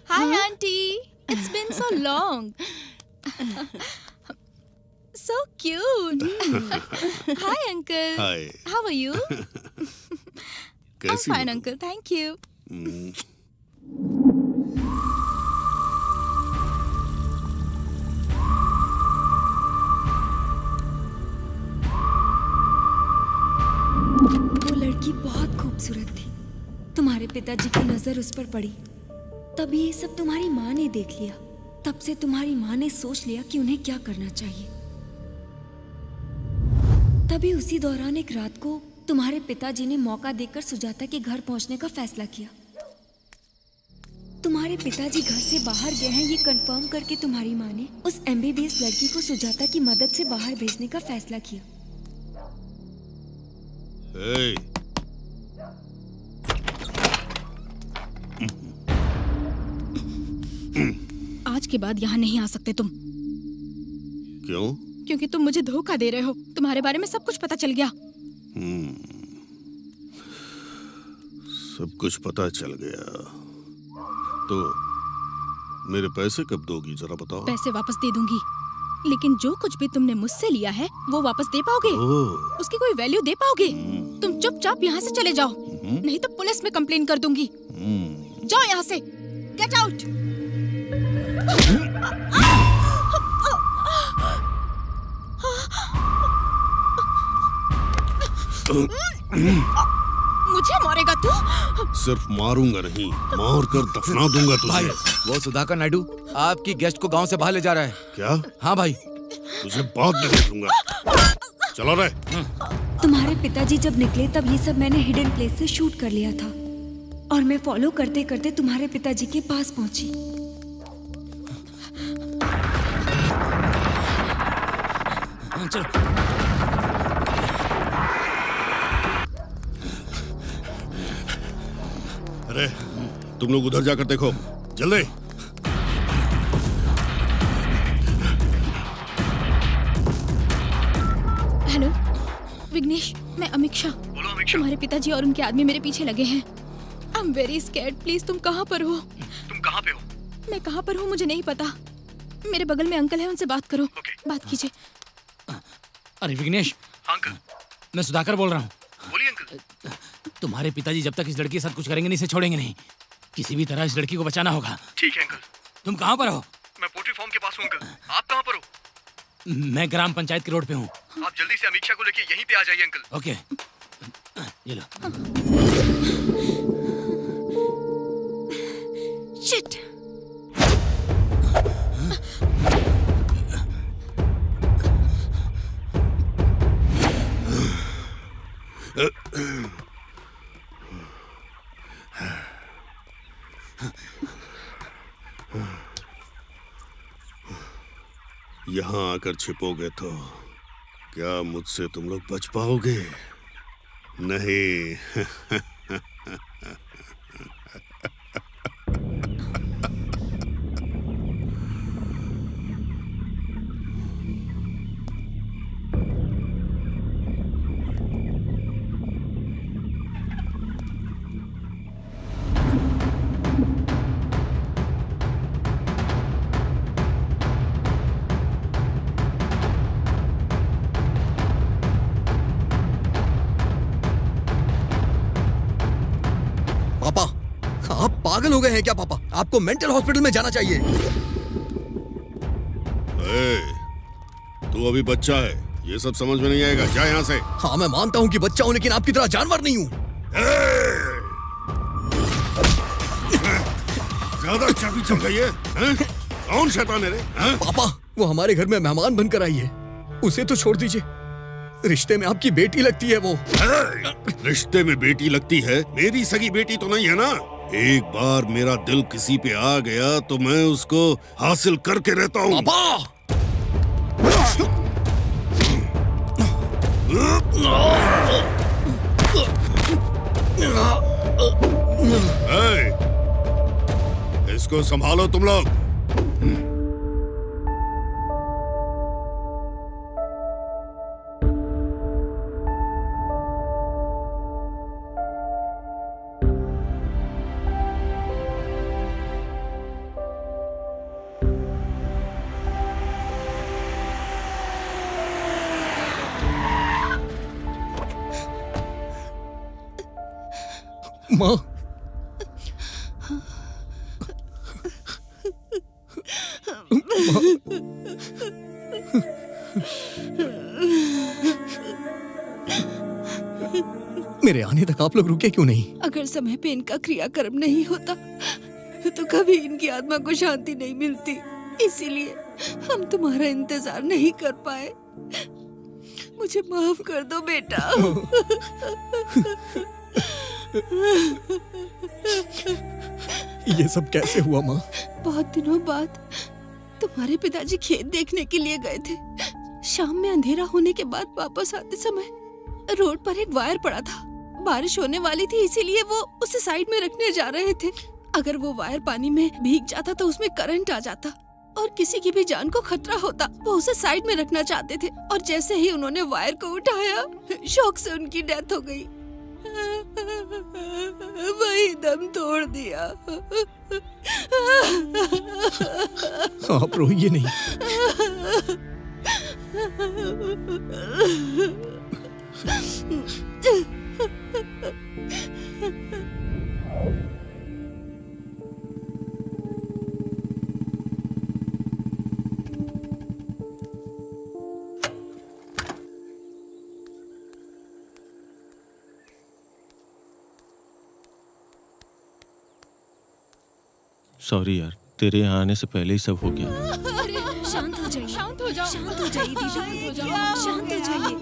Hi, Auntie. It's been so long. So cute. Hi, Uncle. Hi. How are you? I'm कैसी fine, हो Uncle. Thank you. तुम? वो लड़की बहुत खूबसूरत थी। तुम्हारे पिताजी की नजर उस पर पड़ी, तभी ये सब तुम्हारी माँ ने देख लिया। तब से तुम्हारी माँ ने सोच लिया कि उन्हें क्या करना चाहिए। तभी उसी दौरान एक रात को तुम्हारे पिताजी ने मौका देकर सुजाता के घर पहुंचने का फैसला किया। तुम्हारे पिताजी घर से बाहर गए हैं ये कंफर्म करके तुम्हारी माँ ने उस MBBS लड़की को सुजाता की मदद से बाहर भेजने का फैसला किया। Hey. आज के बाद यहाँ नहीं आ सकते तुम, क्यों? क्योंकि तुम मुझे धोखा दे रहे हो। तुम्हारे बारे में सब कुछ पता चल गया। सब कुछ पता चल गया। तो मेरे पैसे कब दोगी जरा बताओ। पैसे वापस दे दूंगी, लेकिन जो कुछ भी तुमने मुझसे लिया है वो वापस दे पाओगे? ओह, उसकी कोई वैल्यू दे पाओगे? तुम चुपचाप यहाँ से चले जाओ, नहीं तो पुलिस में कंप्लेन कर दूंगी। जाओ यहाँ से, गेट आउट। मुझे मारेगा तू? सिर्फ मारूंगा नहीं, मार कर दफना दूंगा भाई, तुझे। वो सुधाकर नायडू आपकी गेस्ट को गांव से बाहर ले जा रहा है। क्या? हाँ भाई। तुझे बाद में देखूंगा। चलो रे। तुम्हारे पिताजी जब निकले तब ये सब मैंने हिडन प्लेस से शूट कर लिया था और मैं फॉलो करते करते तुम्हारे पिताजी के पास पहुंची। चलो। अरे तुम लोग उधर जाकर देखो, जल्दी। हेलो विघ्नेश, मैं अमीक्षा। बोलो अमीक्षा। तुम्हारे पिताजी और उनके आदमी मेरे पीछे लगे हैं। I am very scared. Please तुम कहाँ पर हो? तुम कहाँ पे हो? मैं कहाँ पर हूँ मुझे नहीं पता। मेरे बगल में अंकल है, उनसे बात करो। बात कीजिए। अरे विघ्नेश, हाँ अंकल। मैं सुधाकर बोल रहा हूँ। बोलिए अंकल। तुम्हारे पिताजी जब तक इस लड़की के साथ कुछ करेंगे नहीं, इसे छोड़ेंगे नहीं। किसी भी तरह इस लड़की को बचाना होगा। ठीक है अंकल। तुम कहाँ पर हो? मैं पोल्ट्री फार्म के पास हूँ अंकल। आप कहाँ पर हो? मैं ग्राम पंचायत के रोड पे हूँ। आप जल्दी से अमीक्षा को लेके यहीं पे आ जाइए अंकल। ओके, ये लो। शिट। यहाँ आकर छिपोगे तो क्या मुझसे तुम लोग बच पाओगे? नहीं। पापा, आप पागल हो गए हैं क्या? पापा, आपको मेंटल हॉस्पिटल में जाना चाहिए। तू अभी बच्चा है, ये सब समझ में नहीं आएगा। जा यहाँ से। हाँ, मैं मानता हूँ कि बच्चा हूँ, लेकिन आपकी तरह जानवर नहीं हूँ। ज्यादा चाबी चल गई है? कौन शैतान है रे? पापा, वो हमारे घर में मेहमान बनकर आई है, उसे तो छोड़ दीजिए। रिश्ते में आपकी बेटी लगती है वो। रिश्ते में बेटी लगती है? मेरी सगी बेटी तो नहीं है ना। एक बार मेरा दिल किसी पे आ गया तो मैं उसको हासिल करके रहता हूँ। पापा! इसको संभालो तुम लोग। माँ। मेरे आने तक आप लोग रुके क्यों नहीं? अगर समय पे इनका क्रियाकर्म नहीं होता तो कभी इनकी आत्मा को शांति नहीं मिलती, इसीलिए हम तुम्हारा इंतजार नहीं कर पाए। मुझे माफ कर दो बेटा। ये सब कैसे हुआ माँ? बहुत दिनों बाद तुम्हारे पिताजी खेत देखने के लिए गए थे। शाम में अंधेरा होने के बाद वापस आते समय रोड पर एक वायर पड़ा था। बारिश होने वाली थी, इसीलिए वो उसे साइड में रखने जा रहे थे। अगर वो वायर पानी में भीग जाता तो उसमें करंट आ जाता और किसी की भी जान को खतरा होता। वो उसे साइड में रखना चाहते थे और जैसे ही उन्होंने वायर को उठाया, शौक से उनकी डेथ हो गई। वही दम तोड़ दिया। आप रोइए नहीं। सॉरी यार, तेरे यहाँ आने से पहले ही सब हो गया। शांत हो जाइए, शांत हो जाओ, शांत हो जाइए दीदी, शांत हो जाइए।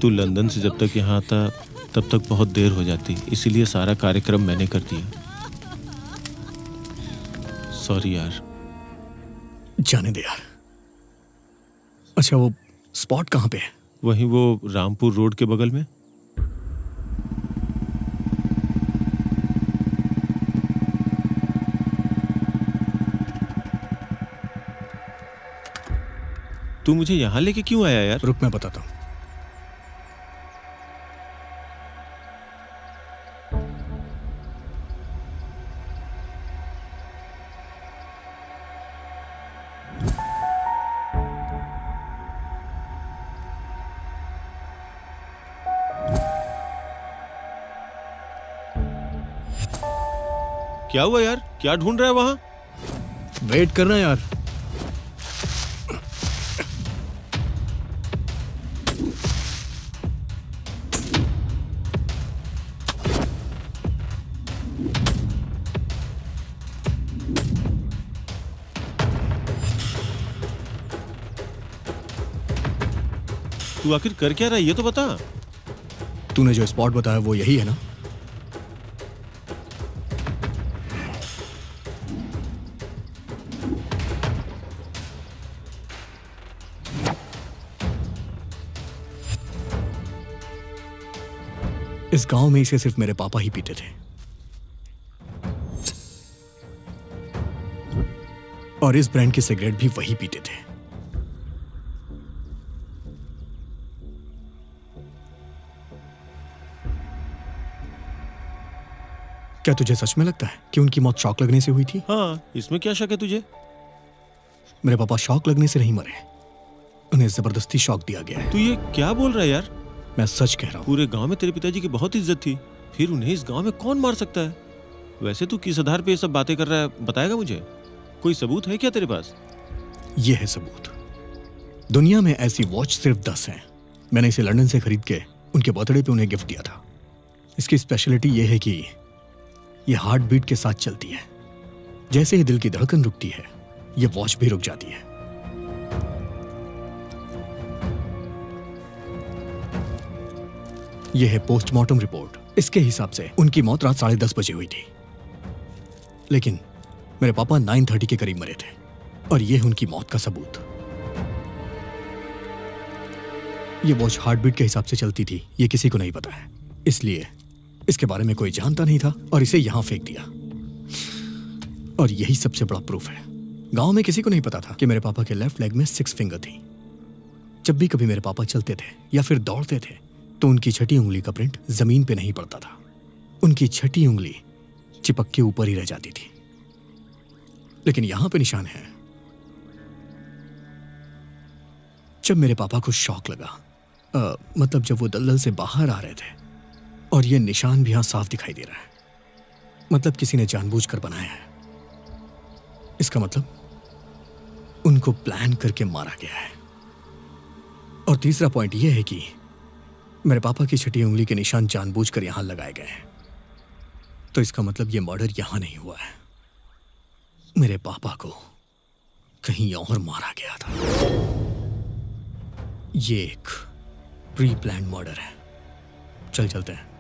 तू लंदन से जब तक यहाँ आता तब तक बहुत देर हो जाती, इसीलिए सारा कार्यक्रम मैंने कर दिया। सॉरी यार। जाने दे यार। अच्छा, वो स्पॉट कहाँ पे है? वहीं वो रामपुर रोड के बगल में। तू मुझे यहाँ लेके क्यों आया यार? रुक, मैं बताता हूँ। क्या हुआ यार? क्या ढूंढ रहा है वहां? वेट करना यार। तू आखिर कर क्या रहा है ये तो बता। तूने जो स्पॉट बताया वो यही है ना? इस गांव में इसे सिर्फ मेरे पापा ही पीते थे और इस ब्रांड की सिगरेट भी वही पीते थे। क्या तुझे सच में लगता है कि उनकी मौत शॉक लगने से हुई थी? हाँ, इसमें क्या शक है तुझे? मेरे पापा शॉक लगने से नहीं मरे, उन्हें जबरदस्ती शॉक दिया गया है। तू ये क्या बोल रहा है यार? मैं सच कह रहा हूँ। पूरे गांव में तेरे पिताजी की बहुत इज्जत थी, फिर उन्हें इस गांव में कौन मार सकता है? वैसे तू किस आधार पे ये सब बातें कर रहा है, बताएगा मुझे? कोई सबूत है क्या तेरे पास? ये है सबूत। दुनिया में ऐसी वॉच सिर्फ 10 हैं। मैंने इसे लंदन से खरीद के उनके बर्थडे पे उन्हें गिफ्ट दिया था। इसकी स्पेशलिटी ये है कि ये हार्ट बीट के साथ चलती है। जैसे ही दिल की धड़कन रुकती है, ये वॉच भी रुक जाती है। यह है पोस्टमार्टम रिपोर्ट। इसके हिसाब से उनकी मौत रात 10:30 बजे हुई थी, लेकिन मेरे पापा 9:30 के करीब मरे थे और यह है उनकी मौत का सबूत। यह वॉच हार्ट बीट के हिसाब से चलती थी, यह किसी को नहीं पता है, इसलिए इसके बारे में कोई जानता नहीं था और इसे यहां फेंक दिया। और यही सबसे बड़ा प्रूफ है। गांव में किसी को नहीं पता था कि मेरे पापा के लेफ्ट लेग में 6 फिंगर थी। जब भी कभी मेरे पापा चलते थे या फिर दौड़ते थे तो उनकी छठी उंगली का प्रिंट जमीन पे नहीं पड़ता था। उनकी छठी उंगली चिपक के ऊपर ही रह जाती थी। लेकिन यहां पे निशान है। जब मेरे पापा को शॉक लगा, मतलब जब वो दलदल से बाहर आ रहे थे, और ये निशान भी यहां साफ दिखाई दे रहा है, मतलब किसी ने जानबूझकर बनाया है। इसका मतलब उनको प्लान करके मारा गया है। और तीसरा पॉइंट यह है कि मेरे पापा की छठी उंगली के निशान जानबूझकर यहां लगाए गए हैं। तो इसका मतलब यह मर्डर यहां नहीं हुआ है, मेरे पापा को कहीं और मारा गया था। ये एक प्री प्लान मर्डर है। चलते हैं।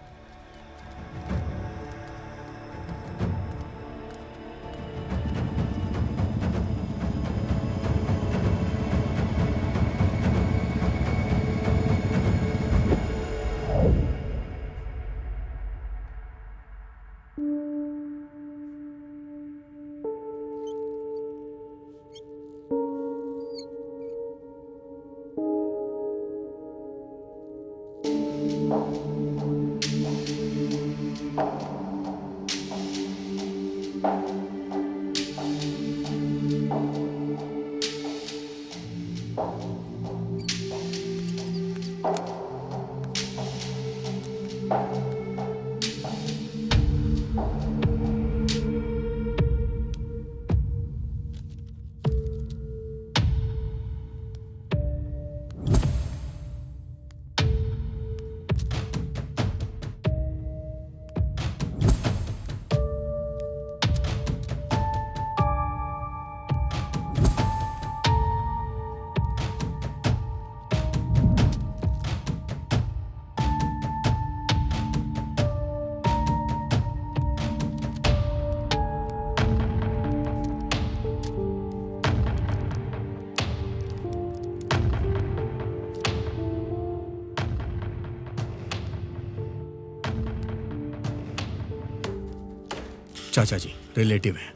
चाचा जी रिलेटिव हैं,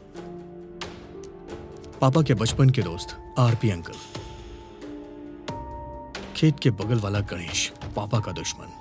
पापा के बचपन के दोस्त आरपी अंकल, खेत के बगल वाला गणेश पापा का दुश्मन।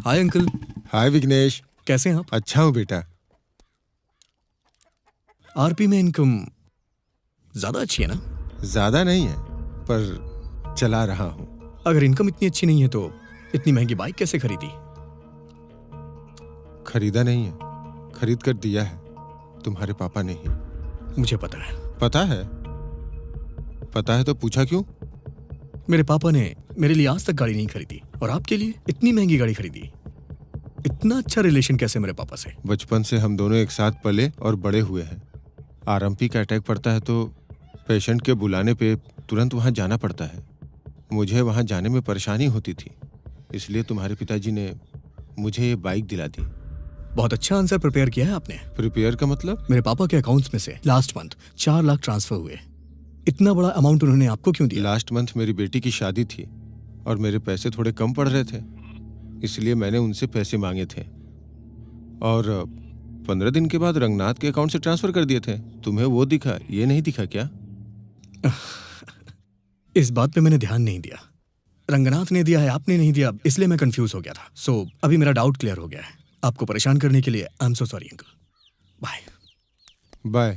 Hi uncle. हाय विघ्नेश, कैसे हैं आप? अच्छा हूँ बेटा। आरपी में इनकम ज्यादा अच्छी है ना? ज्यादा नहीं है पर चला रहा हूँ। अगर इनकम इतनी अच्छी नहीं है तो इतनी महंगी बाइक कैसे खरीदी? खरीदा नहीं है, खरीद कर दिया है तुम्हारे पापा ने ही। मुझे पता है। पता है? पता है तो पूछा क्यों? मेरे पापा ने मेरे लिए आज तक गाड़ी नहीं खरीदी और आपके लिए इतनी महंगी गाड़ी खरीदी। इतना अच्छा रिलेशन कैसे मेरे पापा से? बचपन से हम दोनों एक साथ पले और बड़े हुए हैं। आरएमपी का अटैक पड़ता है तो पेशेंट के बुलाने पे तुरंत वहां जाना पड़ता है। मुझे वहां जाने में परेशानी होती थी, इसलिए तुम्हारे पिताजी ने मुझे ये बाइक दिला दी। बहुत अच्छा आंसर प्रिपेयर किया है आपने। प्रिपेयर का मतलब? मेरे पापा के अकाउंट्स में से लास्ट मंथ 4 लाख ट्रांसफर हुए। इतना बड़ा अमाउंट उन्होंने आपको क्यों दिया? लास्ट मंथ मेरी बेटी की शादी थी और मेरे पैसे थोड़े कम पड़ रहे थे, इसलिए मैंने उनसे पैसे मांगे थे और 15 दिन के बाद रंगनाथ के अकाउंट से ट्रांसफर कर दिए थे। तुम्हें वो दिखा, ये नहीं दिखा क्या? इस बात पे मैंने ध्यान नहीं दिया। रंगनाथ ने दिया है, आपने नहीं दिया, इसलिए मैं कंफ्यूज हो गया था। सो अभी मेरा डाउट क्लियर हो गया है। आपको परेशान करने के लिए I am so sorry uncle. Bye bye.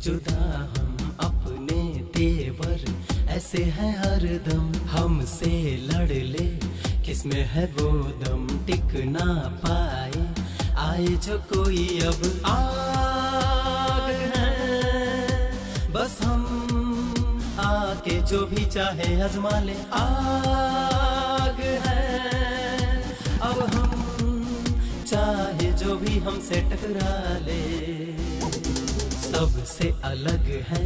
जुदा हम अपने तेवर ऐसे हैं हरदम, हमसे लड़ ले किसमें है वो दम, टिक ना पाए आए जो कोई अब आग है, बस हम आके जो भी चाहे आजमा ले। आग है अब हम चाहे जो भी हमसे टकरा ले। सबसे अलग है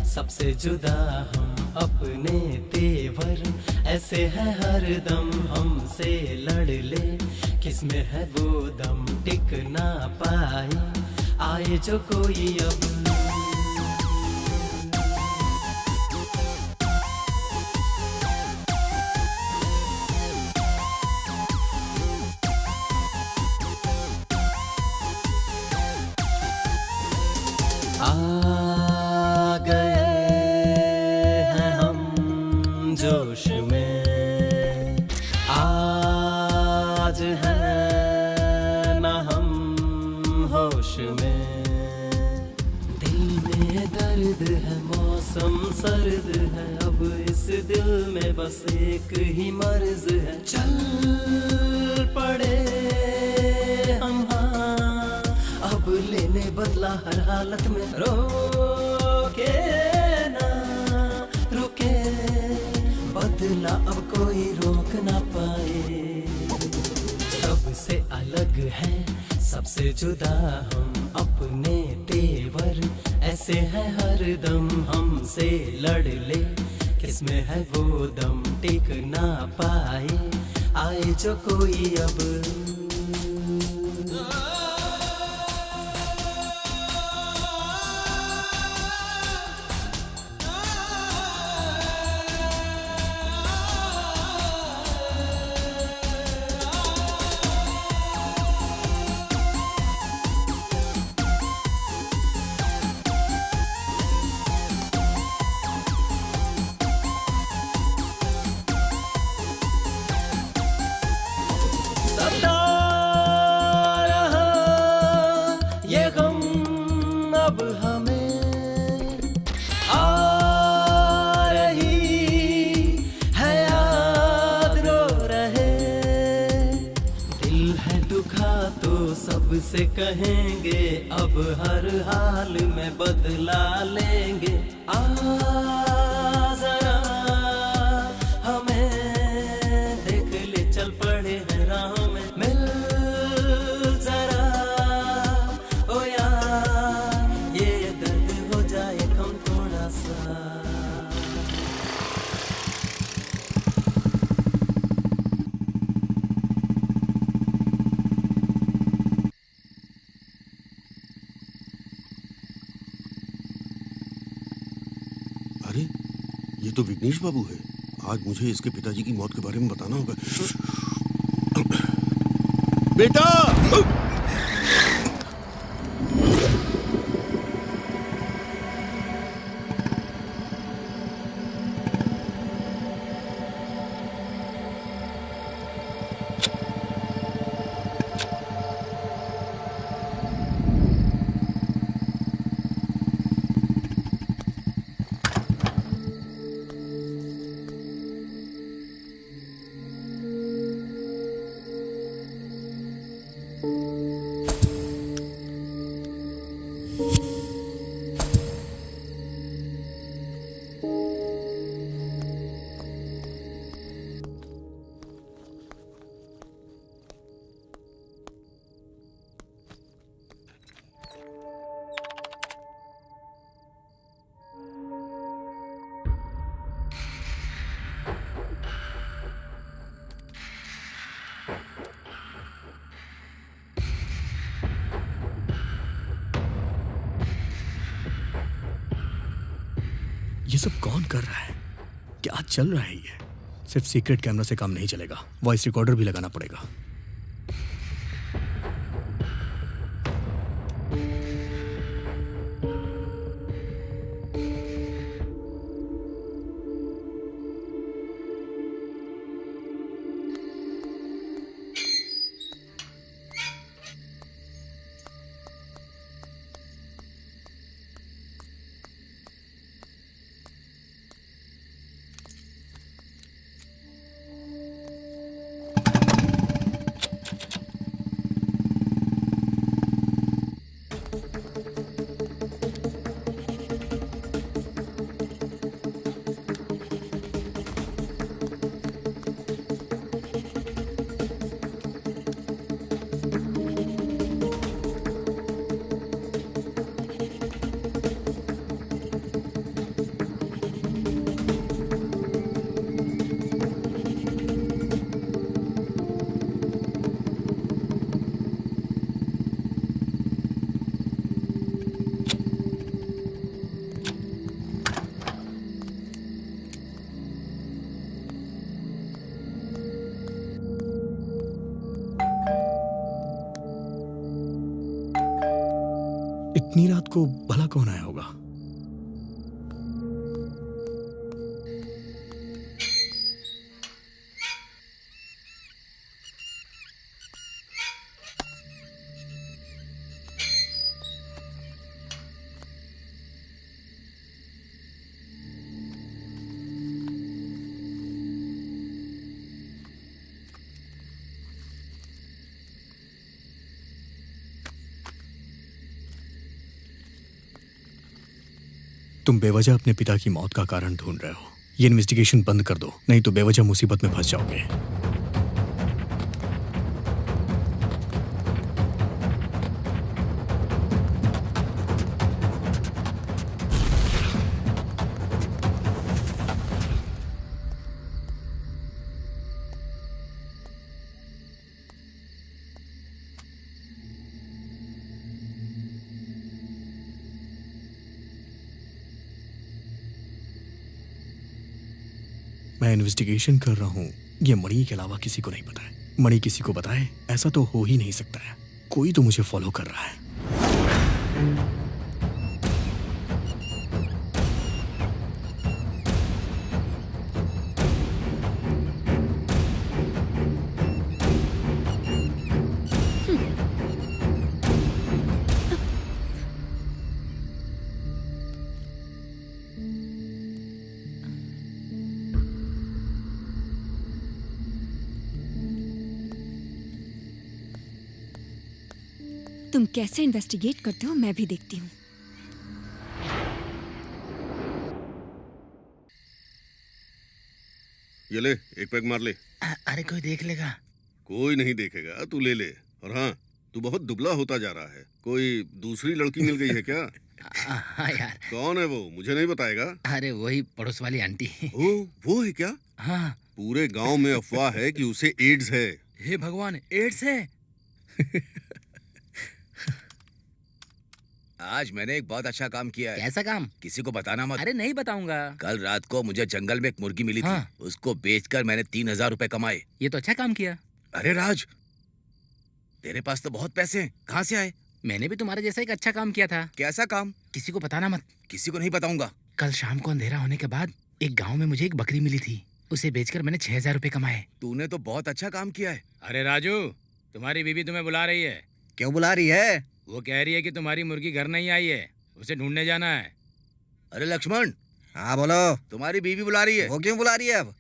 सबसे जुदा हम अपने तेवर, ऐसे है हर दम हमसे लड़ ले। किसमें है वो दम टिक ना पाए, आए जो कोई अब। आ गए हैं हम जोश में, आज है ना हम होश में। दिल में दर्द है मौसम सर्द है, अब इस दिल में बस एक ही मर्ज है। चल पड़े हम हाँ, अब लेने बदला हर हालत में। रोके ना रुके बदला अब कोई रोक ना पाए। सबसे अलग है सबसे जुदा हम अपने तेवर, ऐसे है हर दम हमसे लड़ ले। किसमें है वो दम टिक ना पाए, आए जो कोई अब। सता रहा ये गम अब हमें, आ रही है याद रो रहे। दिल है दुखा तो सबसे कहेंगे, अब हर हाल में बदला लेंगे। आ जरा हमें देख ले, चल पड़े हैं राह में। मिल जरा ओ यार, ये दर्द हो जाए कम थोड़ा सा। अरे ये तो विघ्नेश बाबू है। आज मुझे इसके पिताजी की मौत के बारे में बताना होगा। बेटा! ये सब कौन कर रहा है? क्या चल रहा है ये? सिर्फ सीक्रेट कैमरा से काम नहीं चलेगा, वॉइस रिकॉर्डर भी लगाना पड़ेगा। इतनी रात को भला कौन आया होगा? तुम बेवजह अपने पिता की मौत का कारण ढूंढ रहे हो। ये इन्वेस्टिगेशन बंद कर दो, नहीं तो बेवजह मुसीबत में फंस जाओगे। मैं इन्वेस्टिगेशन कर रहा हूँ, ये मणि के अलावा किसी को नहीं पता है। मणि किसी को बताए ऐसा तो हो ही नहीं सकता है। कोई तो मुझे फॉलो कर रहा है। तुम कैसे इन्वेस्टिगेट करते हो मैं भी देखती हूँ। ये ले, एक पैक मार ले। अरे कोई देख लेगा। कोई नहीं देखेगा, तू ले ले। और हाँ, तू बहुत दुबला होता जा रहा है। कोई दूसरी लड़की मिल गई है क्या? हाँ यार। कौन है वो, मुझे नहीं बताएगा? अरे वही पड़ोस वाली आंटी। ओ, वो है क्या? हाँ। पूरे गांव में अफवाह है कि उसे एड्स है। हे भगवान, एड्स है? आज मैंने एक बहुत अच्छा काम किया है। कैसा काम? किसी को बताना मत। अरे नहीं बताऊंगा। कल रात को मुझे जंगल में एक मुर्गी मिली हाँ। थी। उसको बेचकर मैंने 3,000 रुपए कमाए। ये तो अच्छा काम किया। अरे राज, तेरे पास तो बहुत पैसे हैं, कहाँ से आए? मैंने भी तुम्हारे जैसा एक अच्छा काम किया था। कैसा काम? किसी को बताना मत। किसी को नहीं बताऊंगा। कल शाम को अंधेरा होने के बाद एक गाँव में मुझे एक बकरी मिली थी। उसे बेचकर मैंने 6,000 रुपए कमाए। तूने तो बहुत अच्छा काम किया है। अरे राजू, तुम्हारी बीवी तुम्हें बुला रही है। क्यों बुला रही है? वो कह रही है कि तुम्हारी मुर्गी घर नहीं आई है, उसे ढूंढने जाना है। अरे लक्ष्मण। हाँ बोलो। तुम्हारी बीवी बुला रही है। वो क्यों बुला रही है? अब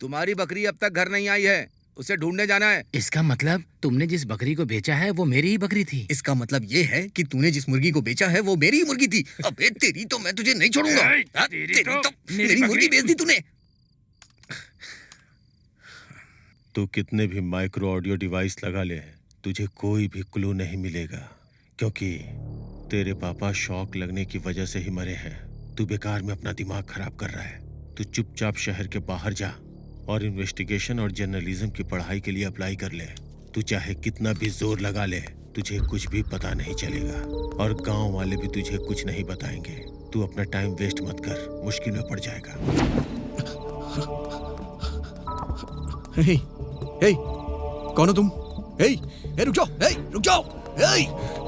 तुम्हारी बकरी अब तक घर नहीं आई है, उसे ढूंढने जाना है। इसका मतलब तुमने जिस बकरी को बेचा है वो मेरी ही बकरी थी। इसका मतलब ये है कि तूने जिस मुर्गी को बेचा है वो मेरी ही मुर्गी थी। अबे तेरी तो मैं तुझे नहीं छोड़ूंगा। तेरी तो मेरी मुर्गी बेच दी तूने। तू कितने भी माइक्रो ऑडियो डिवाइस लगा ले, तुझे कोई भी क्लू नहीं मिलेगा, क्योंकि तेरे पापा शॉक लगने की वजह से ही मरे हैं। तू बेकार में अपना दिमाग खराब कर रहा है। तू चुपचाप शहर के बाहर जा और इन्वेस्टिगेशन और जर्नलिज्म की पढ़ाई के लिए अप्लाई कर ले। तू चाहे कितना भी जोर लगा ले, तुझे कुछ भी पता नहीं चलेगा और गांव वाले भी तुझे कुछ नहीं बताएंगे। तू अपना टाइम वेस्ट मत कर, मुश्किल में पड़ जाएगा। हे, हे, कौन हो तुम? हे, हे, रुक जाओ, हे, रुक जाओ, हे।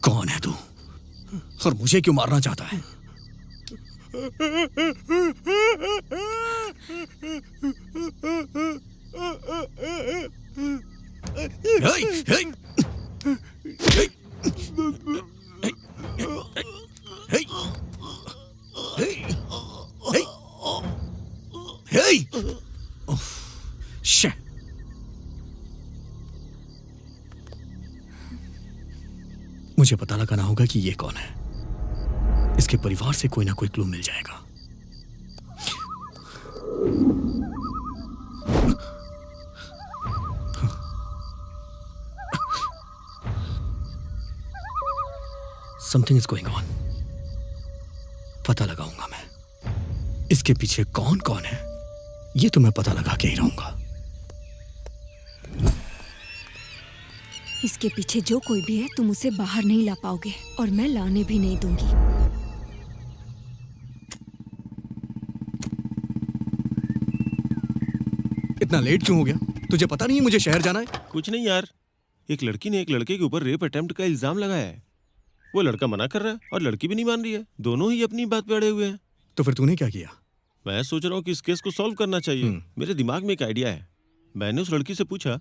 कौन है तू और मुझे क्यों मारना चाहता है? मुझे पता लगाना होगा कि ये कौन है। इसके परिवार से कोई ना कोई क्लू मिल जाएगा। Something is going on. पता लगाऊंगा मैं इसके पीछे कौन कौन है। ये तो मैं पता लगा के ही रहूंगा। इसके पीछे जो कोई भी है तुम उसे बाहर नहीं ला पाओगे और मैं लाने भी नहीं दूंगी। इतना लेट क्यों हो गया? तुझे पता नहीं है मुझे शहर जाना है? कुछ नहीं यार, एक लड़की ने एक लड़के के ऊपर रेप अटेम्प्ट का इल्जाम लगाया है। वो लड़का मना कर रहा है और लड़की भी नहीं मान रही है। दोनों ही अपनी बात पे अड़े हुए हैं। तो फिर तूने क्या किया? मैं सोच रहा हूँ कि इस केस को सॉल्व करना चाहिए। मेरे दिमाग में एक आइडिया है। मैंने उस लड़की से पूछा,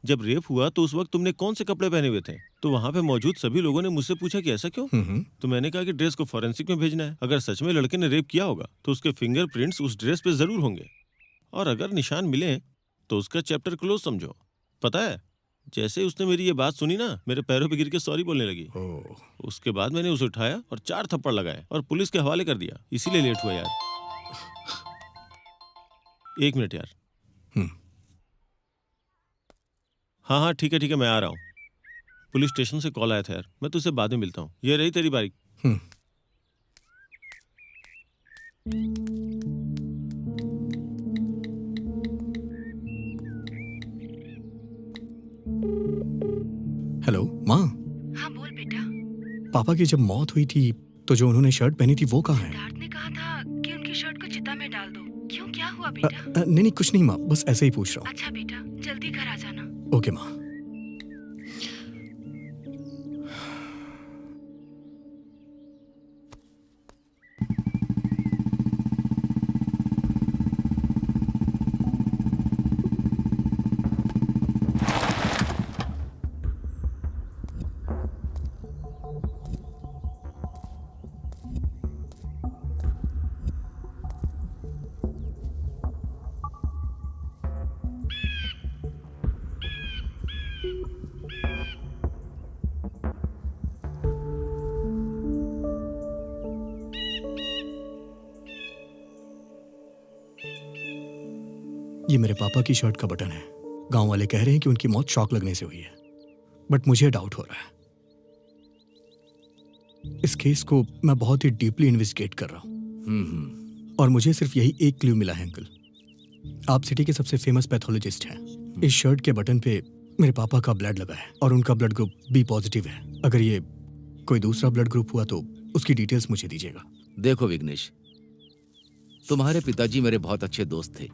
जब रेप हुआ तो उस वक्त तुमने कौन से कपड़े पहने हुए थे? तो वहां पे मौजूद सभी लोगों ने मुझसे पूछा कि ऐसा क्यों? तो मैंने कहा कि ड्रेस को फॉरेंसिक में भेजना है। अगर सच में लड़के ने रेप किया होगा तो उसके फिंगरप्रिंट्स उस ड्रेस पे जरूर होंगे, और अगर निशान मिले तो उसका चैप्टर क्लोज समझो। पता है, जैसे उसने मेरी ये बात सुनी ना, मेरे पैरों पे गिर के सॉरी बोलने लगी। उसके बाद मैंने उसे उठाया और 4 थप्पड़ लगाए और पुलिस के हवाले कर दिया। इसीलिए लेट हुआ यार। 1 मिनट यार। हाँ ठीक है मैं आ रहा हूँ। पुलिस स्टेशन से कॉल आया था यार, मैं तुझसे बाद में मिलता हूँ। ये रही तेरी बारी। हेलो माँ। हाँ बोल बेटा। पापा की जब मौत हुई थी तो जो उन्होंने शर्ट पहनी थी वो कहाँ है? सिद्धार्थ ने कहा था कि उनकी शर्ट को चिता में डाल दो। क्यों, क्या हुआ बेटा? नहीं कुछ नहीं माँ, बस ऐसे ही पूछ रहा हूँ। अच्छा बेटा, जल्दी घर आ जाना। ओके माँ। ये मेरे पापा की शर्ट का बटन है। गांव वाले कह रहे हैं कि उनकी मौत शॉक लगने से हुई है, बट मुझे डाउट हो रहा है। इस केस को मैं बहुत ही डीपली इन्वेस्टिगेट कर रहा हूँ और मुझे सिर्फ यही एक क्लू मिला है अंकल। आप सिटी के सबसे फेमस पैथोलॉजिस्ट हैं। इस शर्ट के बटन पे मेरे पापा का ब्लड लगा है और उनका ब्लड ग्रुप बी पॉजिटिव है। अगर ये कोई दूसरा ब्लड ग्रुप हुआ तो उसकी डिटेल्स मुझे दीजिएगा। देखो विघ्नेश, तुम्हारे पिताजी मेरे बहुत अच्छे दोस्त थे।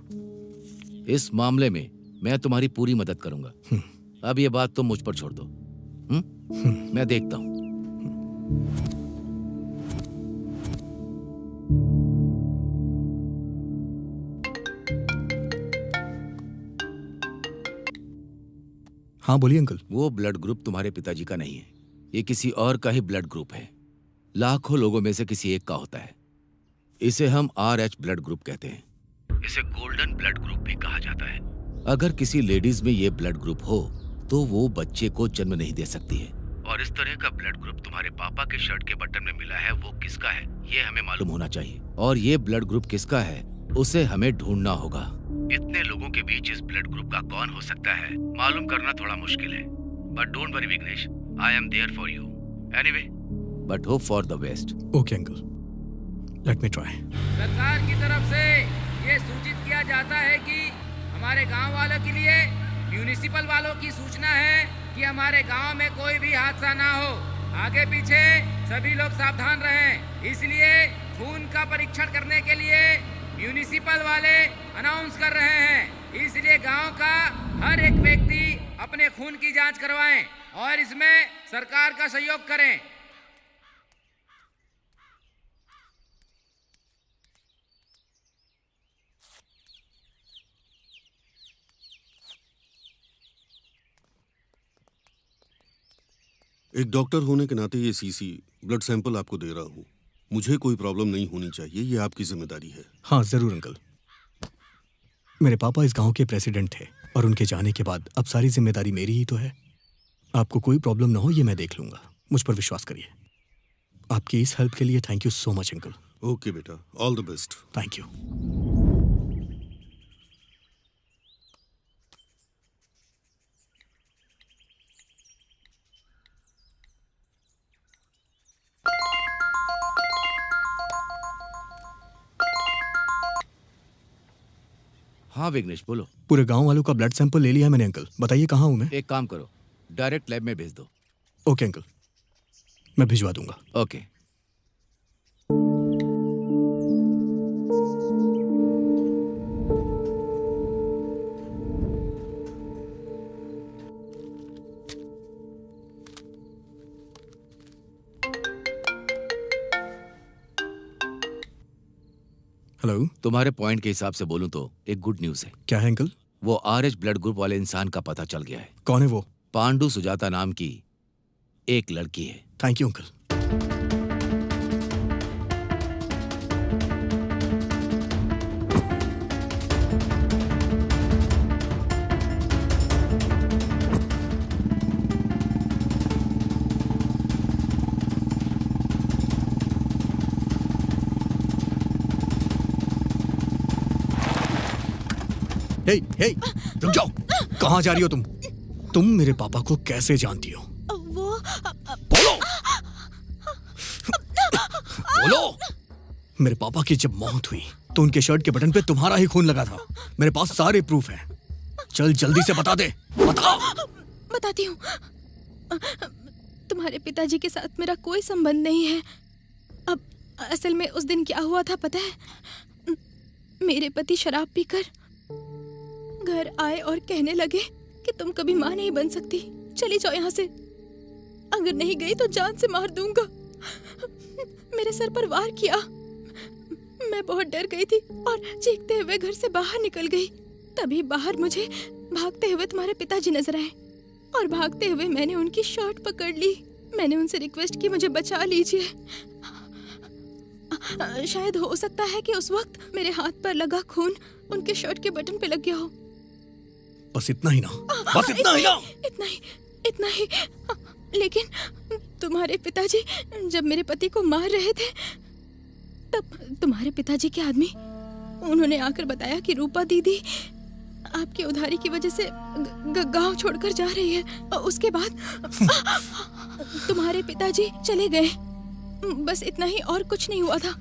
इस मामले में मैं तुम्हारी पूरी मदद करूंगा। अब ये बात तुम मुझ पर छोड़ दो। मैं देखता हूं। हाँ बोलिए अंकल। वो ब्लड ग्रुप तुम्हारे पिताजी का नहीं है, ये किसी और का ही ब्लड ग्रुप है। लाखों लोगों में से किसी एक का होता है। इसे हम RH ब्लड ग्रुप कहते हैं। इसे गोल्डन ब्लड ग्रुप भी कहा जाता है। अगर किसी लेडीज में ये ब्लड ग्रुप हो तो वो बच्चे को जन्म नहीं दे सकती है। और इस तरह का ब्लड ग्रुप तुम्हारे पापा के शर्ट के बटन में मिला है, वो किसका है ये हमें मालूम होना चाहिए। और ये ब्लड ग्रुप किसका है उसे हमें ढूंढना होगा। इतने लोगों के बीच इस ब्लड ग्रुप का कौन हो सकता है मालूम करना थोड़ा मुश्किल है। But don't worry Vighnesh, I am there for you. Anyway, but hope for the best. Okay uncle, let me try. सरकार की तरफ से ये सूचित किया जाता है कि हमारे गांव वालों के लिए म्यूनिसिपल वालों की सूचना है कि हमारे गांव में कोई भी हादसा ना हो। आगे पीछे सभी लोग सावधान रहें। इसलिए खून का परीक्षण करने के लिए म्यूनिसिपल वाले अनाउंस कर रहे हैं। इसलिए गांव का हर एक व्यक्ति अपने खून की जांच करवाएं और इसमें सरकार का सहयोग करें। एक डॉक्टर होने के नाते ये सीसी ब्लड सैंपल आपको दे रहा हूँ। मुझे कोई प्रॉब्लम नहीं होनी चाहिए, ये आपकी जिम्मेदारी है। हाँ जरूर अंकल। मेरे पापा इस गांव के प्रेसिडेंट थे और उनके जाने के बाद अब सारी जिम्मेदारी मेरी ही तो है। आपको कोई प्रॉब्लम ना हो ये मैं देख लूंगा, मुझ पर विश्वास करिए। आपकी इस हेल्प के लिए thank you so much uncle. Okay बेटा, all the best. Thank you. हाँ विघ्नेश बोलो। पूरे गांव वालों का ब्लड सैंपल ले लिया है मैंने अंकल। बताइए कहाँ हूँ मैं? एक काम करो, डायरेक्ट लैब में भेज दो। ओके अंकल, मैं भिजवा दूंगा। ओके। हेलो। तुम्हारे पॉइंट के हिसाब से बोलूं तो एक गुड न्यूज है। क्या है अंकल? वो RH ब्लड ग्रुप वाले इंसान का पता चल गया है। कौन है वो? पांडु सुजाता नाम की एक लड़की है। Thank you uncle. Hey hey, रुक जाओ। कहाँ जा रही हो तुम? तुम मेरे पापा को कैसे जानती हो? वो बोलो। बोलो। मेरे पापा की जब मौत हुई तो उनके शर्ट के बटन पे तुम्हारा ही खून लगा था। मेरे पास सारे प्रूफ हैं। चल जल्दी से बता दे। बता। बताती हूँ। तुम्हारे पिताजी के साथ मेरा कोई संबंध नहीं है। अब असल में उस दिन क्या हुआ था पता है? मेरे पति शराब पीकर घर आए और कहने लगे कि तुम कभी माँ नहीं बन सकती, चली जाओ यहाँ से। अगर नहीं गई तो जान से मार दूंगा। मेरे सर पर वार किया। मैं बहुत डर गई थी और चीखते हुए घर से बाहर निकल गई। तभी बाहर मुझे भागते हुए तुम्हारे पिताजी नजर आए और भागते हुए मैंने उनकी शर्ट पकड़ ली। मैंने उनसे रिक्वेस्ट की मुझे बचा लीजिए। शायद हो सकता है कि उस वक्त मेरे हाथ पर लगा खून उनके शर्ट के बटन पे लग गया हो। बस इतना ही ना? बस इतना ही ना? इतना ही। लेकिन तुम्हारे पिताजी जब मेरे पति को मार रहे थे तब तुम्हारे पिताजी के आदमी उन्होंने आकर बताया कि रूपा दीदी आपकी उधारी की वजह से गांव छोड़कर जा रही है। और उसके बाद तुम्हारे पिताजी चले गए। बस इतना ही, और कुछ नहीं हुआ था।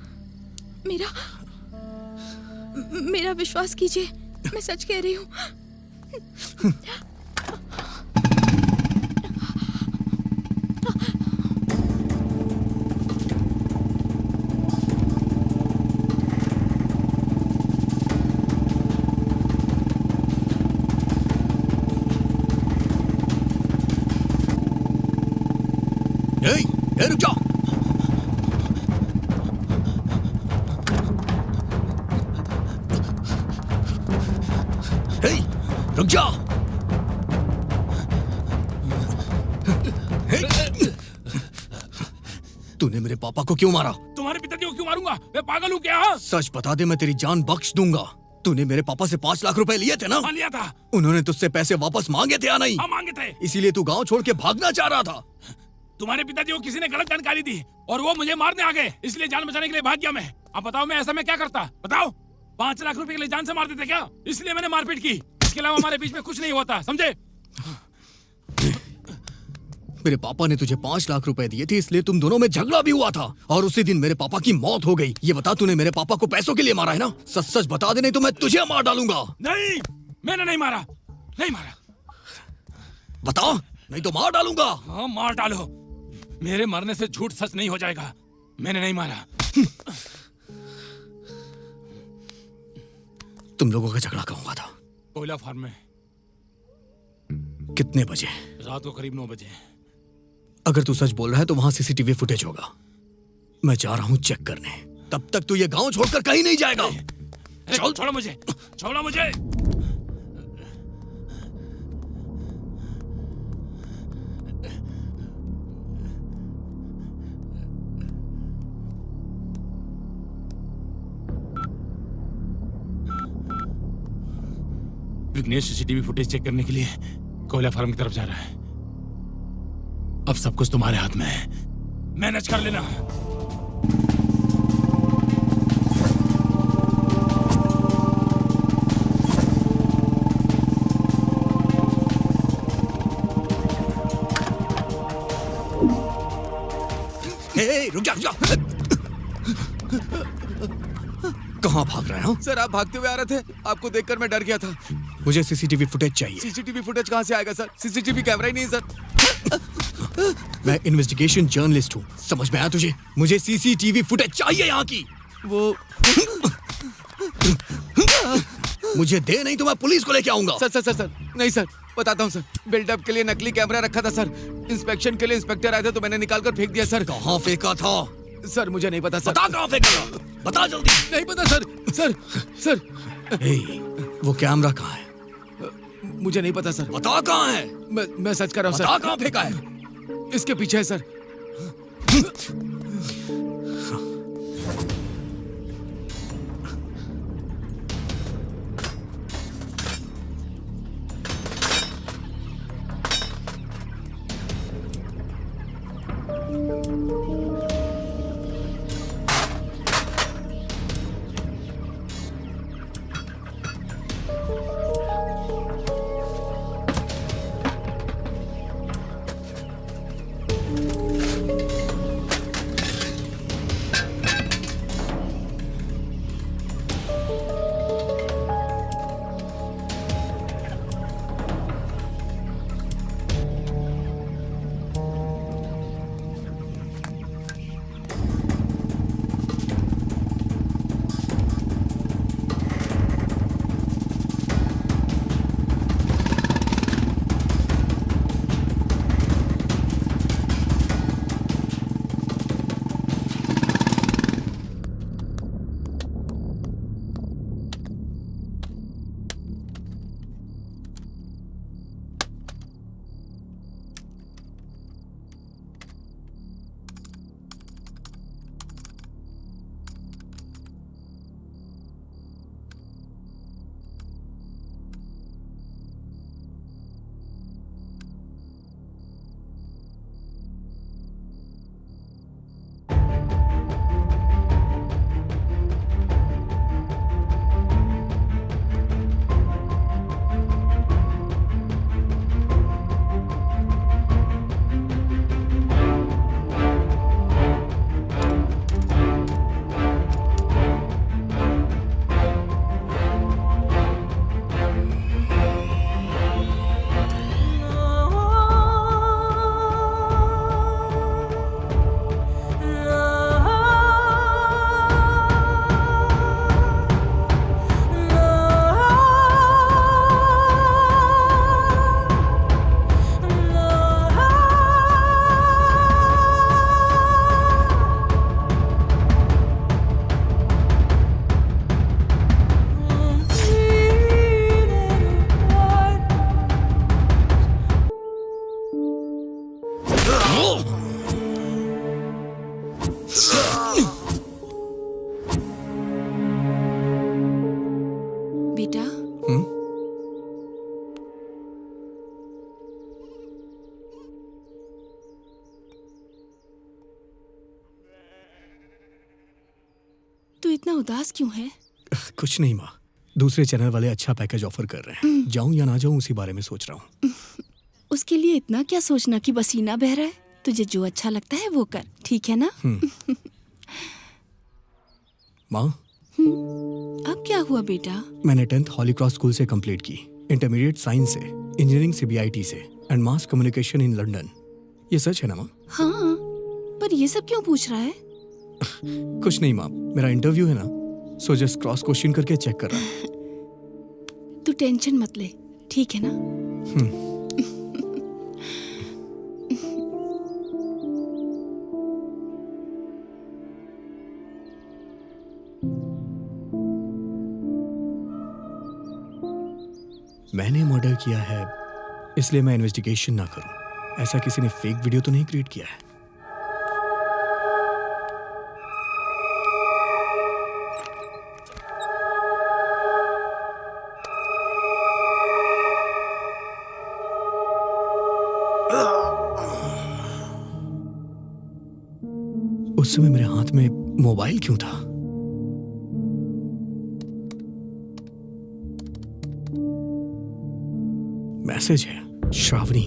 मेरा विश्वास कीजिए, मैं सच कह रही हूँ। रुक जाओ। रुक जाओ। तूने मेरे पापा को क्यों मारा? तुम्हारे पिताजी को क्यों मारूंगा? मैं पागल हूँ क्या? सच बता दे, मैं तेरी जान बख्श दूंगा। तूने मेरे पापा से 5 लाख रुपए लिए थे ना? हाँ, लिया था। उन्होंने तुझसे पैसे वापस मांगे थे या नहीं? हाँ, मांगे थे। इसीलिए तू गांव छोड़ के भागना चाह रहा था। तुम्हारे पिताजी को किसी ने गलत जानकारी दी और वो मुझे मारने आ गए, इसलिए जान बचाने के लिए भाग गया मैं। अब बताओ मैं ऐसा मैं क्या करता? बताओ, 5 लाख रुपए के लिए जान से मार देते क्या? इसलिए मैंने मारपीट की। इसके अलावा हमारे बीच में कुछ नहीं होता, समझे? मेरे पापा ने तुझे 5 लाख रुपए दिए थे, इसलिए तुम दोनों में झगड़ा भी हुआ था और उसी दिन मेरे पापा की मौत हो गई। ये बता, तूने मेरे पापा को पैसों के लिए मारा है ना? सच सच बता दे, नहीं तो मैं तुझे मार डालूंगा। नहीं, मैंने नहीं मारा, नहीं मारा। बता, नहीं तो मार डालूंगा। हाँ, मार डालो। मेरे मरने से झूठ सच नहीं हो जाएगा। मैंने नहीं मारा। तुम लोगों का झगड़ा कहाँ हुआ था? कोयला फार्म में। कितने बजे? रात को करीब 9 बजे। अगर तू सच बोल रहा है तो वहां सीसीटीवी फुटेज होगा। मैं जा रहा हूँ चेक करने। तब तक तू ये गांव छोड़कर कहीं नहीं जाएगा। चल, छोड़ो मुझे, छोड़ो मुझे। विघ्नेश सीसीटीवी फुटेज चेक करने के लिए कोयला फार्म की तरफ जा रहा है। अब सब कुछ तुम्हारे हाथ में है, मैनेज कर लेना। रुक जा, रुक जा। कहाँ भाग रहे हो? सर, आप भागते हुए आ रहे थे, आपको देखकर मैं डर गया था। मुझे सीसीटीवी फुटेज चाहिए। सीसीटीवी फुटेज कहाँ से आएगा सर? सीसीटीवी कैमरा ही नहीं है सर। मैं इन्वेस्टिगेशन जर्नलिस्ट हूँ, समझ में आया तुझे? मुझे सीसीटीवी फुटेज चाहिए यहाँ की। वो मुझे दे, नहीं तो मैं पुलिस को लेके आऊंगा। सर सर सर सर नहीं सर, बताता हूँ सर। बिल्डअप के लिए नकली कैमरा रखा था सर। इंस्पेक्शन के लिए इंस्पेक्टर आए थे तो मैंने निकाल कर फेंक दिया सर। कहाँ फेंका था? सर मुझे नहीं पता सर। बता कहाँ फेंका था, बता जल्दी। नहीं पता सर। सर सर वो कैमरा कहाँ है? मुझे नहीं पता सर। बता कहाँ है? मैं सच कर रहा हूँ सर। बता कहाँ फेंका है? इसके पीछे है सर। बेटा, तू इतना उदास क्यों है? कुछ नहीं माँ, दूसरे चैनल वाले अच्छा पैकेज ऑफर कर रहे हैं। जाऊं या ना जाऊं उसी बारे में सोच रहा हूँ। उसके लिए इतना क्या सोचना कि पसीना बह रहा है। तुझे जो अच्छा लगता है वो कर, ठीक है ना? माँ, अब क्या हुआ बेटा? मैंने 10th हॉली क्रॉस स्कूल से कंप्लीट की, इंटरमीडिएट साइंस से, इंजीनियरिंग CBIT से and mass communication in London. ये सच है ना माँ? हाँ, पर ये सब क्यों पूछ रहा है? कुछ नहीं माँ, मेरा इंटरव्यू है ना, सो जस्ट क्रॉस क्वेश्चन करके चेक कर रहा हूँ। तू टेंशन मत ले, ठीक है ना? मैंने मर्डर किया है इसलिए मैं इन्वेस्टिगेशन ना करूं। ऐसा किसी ने फेक वीडियो तो नहीं क्रिएट किया है। उस समय मेरे हाथ में मोबाइल क्यों था? मैसेज है, श्रावणी।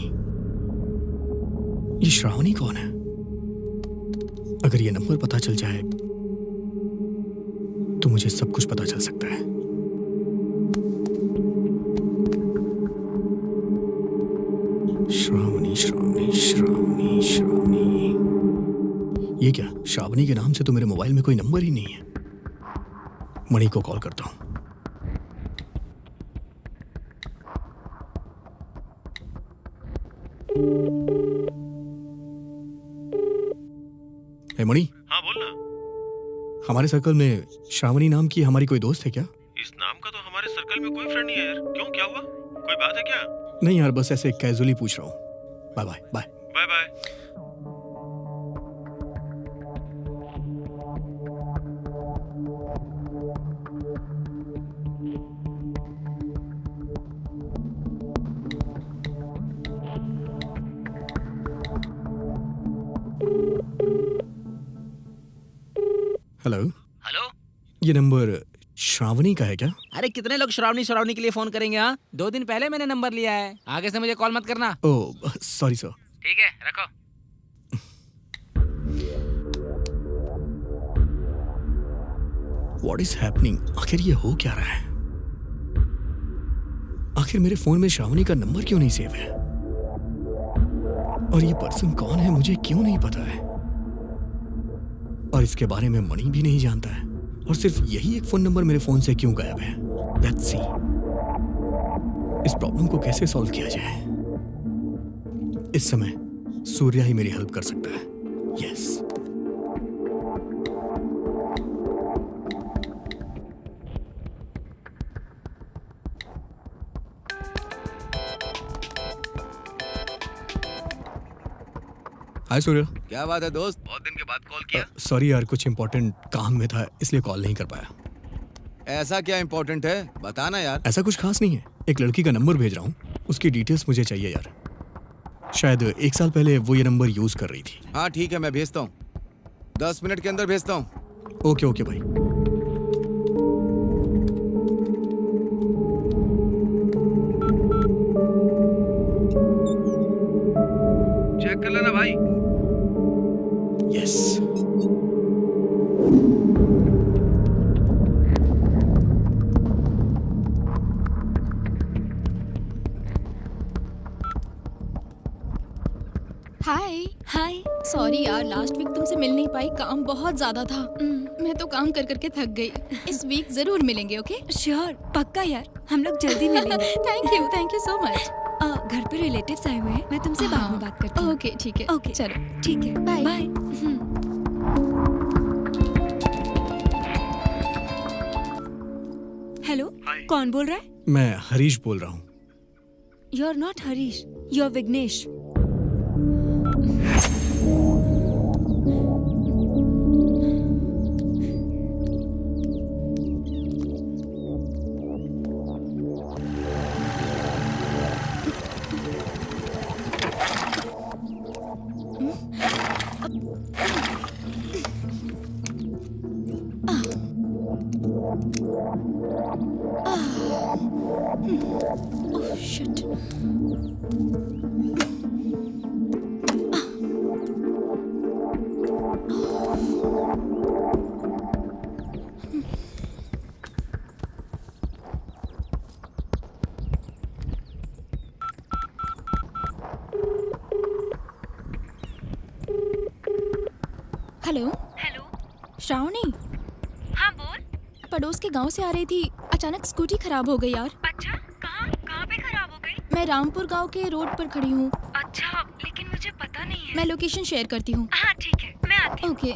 ये श्रावणी कौन है? अगर ये नंबर पता चल जाए तो मुझे सब कुछ पता चल सकता है। श्रावणी श्रावणी श्रावणी श्रावणी। ये क्या, श्रावणी के नाम से तो मेरे मोबाइल में कोई नंबर ही नहीं है। मणि को कॉल करता हूं। मणि। हाँ बोलना। हमारे सर्कल में श्रावणी नाम की हमारी कोई दोस्त है क्या? इस नाम का तो हमारे सर्कल में कोई फ्रेंड नहीं है यार। क्यों, क्या हुआ? कोई बात है क्या? नहीं यार, बस ऐसे कैजुअली पूछ रहा हूँ। Bye bye bye bye bye. Hello. Hello, ये नंबर श्रावणी का है क्या? अरे कितने लोग श्रावणी श्रावणी के लिए फोन करेंगे? हाँ, 2 दिन पहले मैंने नंबर लिया है। आगे से मुझे कॉल मत करना। Oh sorry sir. ठीक है, रखो। What is happening? आखिर ये हो क्या रहा है? आखिर मेरे फोन में श्रावणी का नंबर क्यों नहीं सेव है? और ये पर्सन कौन है मुझे क्यों नहीं पता है? और इसके बारे में मणि भी नहीं जानता है। और सिर्फ यही एक फोन नंबर मेरे फोन से क्यों गायब है? लेट्स सी इस प्रॉब्लम को कैसे सॉल्व किया जाए। इस समय सूर्या ही मेरी हेल्प कर सकता है। यस। हाय सूर्या। क्या बात है दोस्त? बहुत दिन के बाद कॉल किया। सॉरी यार, कुछ इंपॉर्टेंट काम में था इसलिए कॉल नहीं कर पाया। ऐसा क्या इम्पोर्टेंट है, बताना यार। ऐसा कुछ खास नहीं है, एक लड़की का नंबर भेज रहा हूँ, उसकी डिटेल्स मुझे चाहिए यार। शायद 1 साल पहले वो ये नंबर यूज कर रही थी। हाँ ठीक है, मैं भेजता हूँ। 10 मिनट के अंदर भेजता हूँ। ओके ओके भाई। चेक कर लेना भाई। यस। हाय। हाय। सॉरी यार, लास्ट वीक तुमसे मिल नहीं पाई, काम बहुत ज्यादा था। मैं तो काम कर करके थक गई। इस वीक जरूर मिलेंगे, ओके? श्योर, पक्का यार, हम लोग जल्दी मिलेंगे। Thank you so much. घर पे रिलेटिव्स आए हुए हैं, मैं तुमसे बाद में बात करती हूँ। ओके ठीक है। ओके चलो ठीक है, बाय। बाय। हेलो, कौन बोल रहा है? मैं हरीश बोल रहा हूँ। You are not Harish, you are Vighnesh. Oh shit. Hello. Hello. Shravani, हाँ बोल। पड़ोस के गांव से आ रही थी, अचानक स्कूटी खराब हो गई यार। अच्छा, कहाँ पे खराब हो गई? मैं रामपुर गांव के रोड पर खड़ी हूँ। अच्छा, लेकिन मुझे पता नहीं है। मैं लोकेशन शेयर करती हूँ। हाँ ठीक है, मैं आती हूँ। ओके।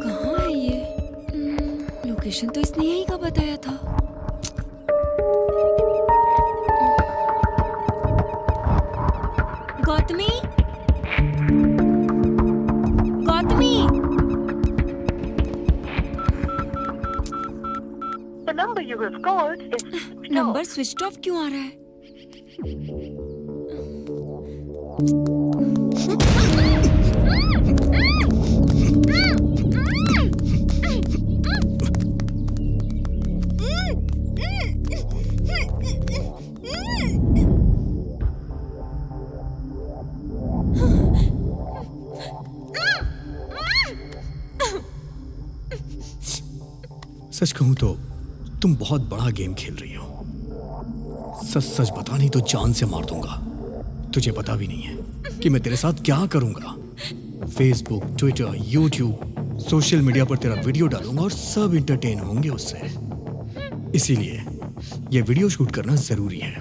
कहाँ है ये? लोकेशन तो इसने यहीं का बताया था। Gautami, Gautami. Number switch off क्यों आ रहा है? सच कहूं तो तुम बहुत बड़ा गेम खेल रही हो। सच सच बता, नहीं तो जान से मार दूंगा। तुझे पता भी नहीं है कि मैं तेरे साथ क्या करूंगा। Facebook, Twitter, YouTube, social media पर तेरा वीडियो डालूंगा और सब इंटरटेन होंगे उससे। इसीलिए ये वीडियो शूट करना जरूरी है।